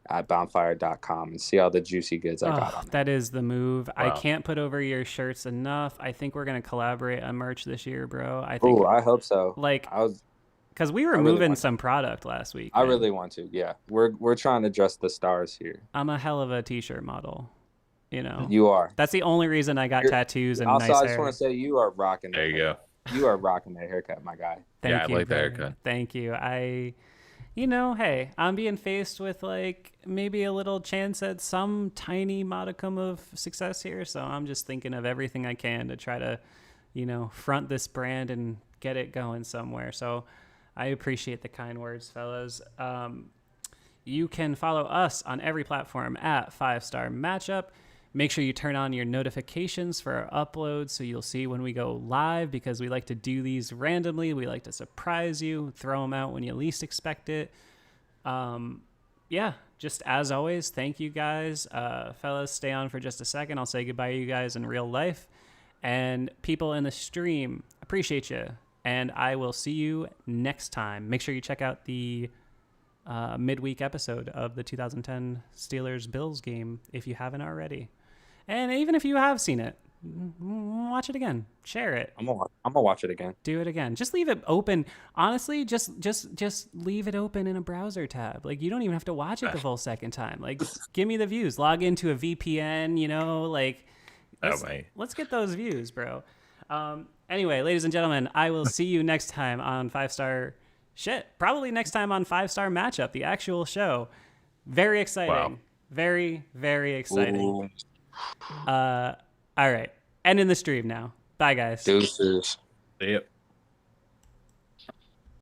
at bonfire.com and see all the juicy goods I got on there. That is the move. Wow. I can't put over your shirts enough. I think we're going to collaborate on merch this year, bro. I think. I hope so. Because we were moving some product last week. I really want to. Yeah, we're trying to dress the stars here. I'm a hell of a t-shirt model. You are. That's the only reason I got tattoos and also, nice hair. I just want to say you are rocking. There you go. You are rocking that haircut, my guy. Thank you, I like the brother. haircut. Thank you. Hey, I'm being faced with maybe a little chance at some tiny modicum of success here. So I'm just thinking of everything I can to try to, front this brand and get it going somewhere. So I appreciate the kind words, fellas. You can follow us on every platform at 5-Star Matchup. Make sure you turn on your notifications for our uploads so you'll see when we go live, because we like to do these randomly. We like to surprise you, throw them out when you least expect it. Just as always, thank you guys. Fellas, stay on for just a second. I'll say goodbye to you guys in real life. And people in the stream, appreciate you. And I will see you next time. Make sure you check out the midweek episode of the 2010 Steelers-Bills game if you haven't already. And even if you have seen it, watch it again. Share it. I'm gonna watch it again. Do it again. Just leave it open. Honestly, just leave it open in a browser tab. You don't even have to watch it the full second time. Give me the views. Log into a VPN. Let's get those views, bro. Anyway, ladies and gentlemen, I will see you next time on 5-Star. Probably next time on 5-Star Matchup, the actual show. Very exciting. Wow. Very, very exciting. Ooh. All right. End in the stream now. Bye, guys. Deuces. Yep.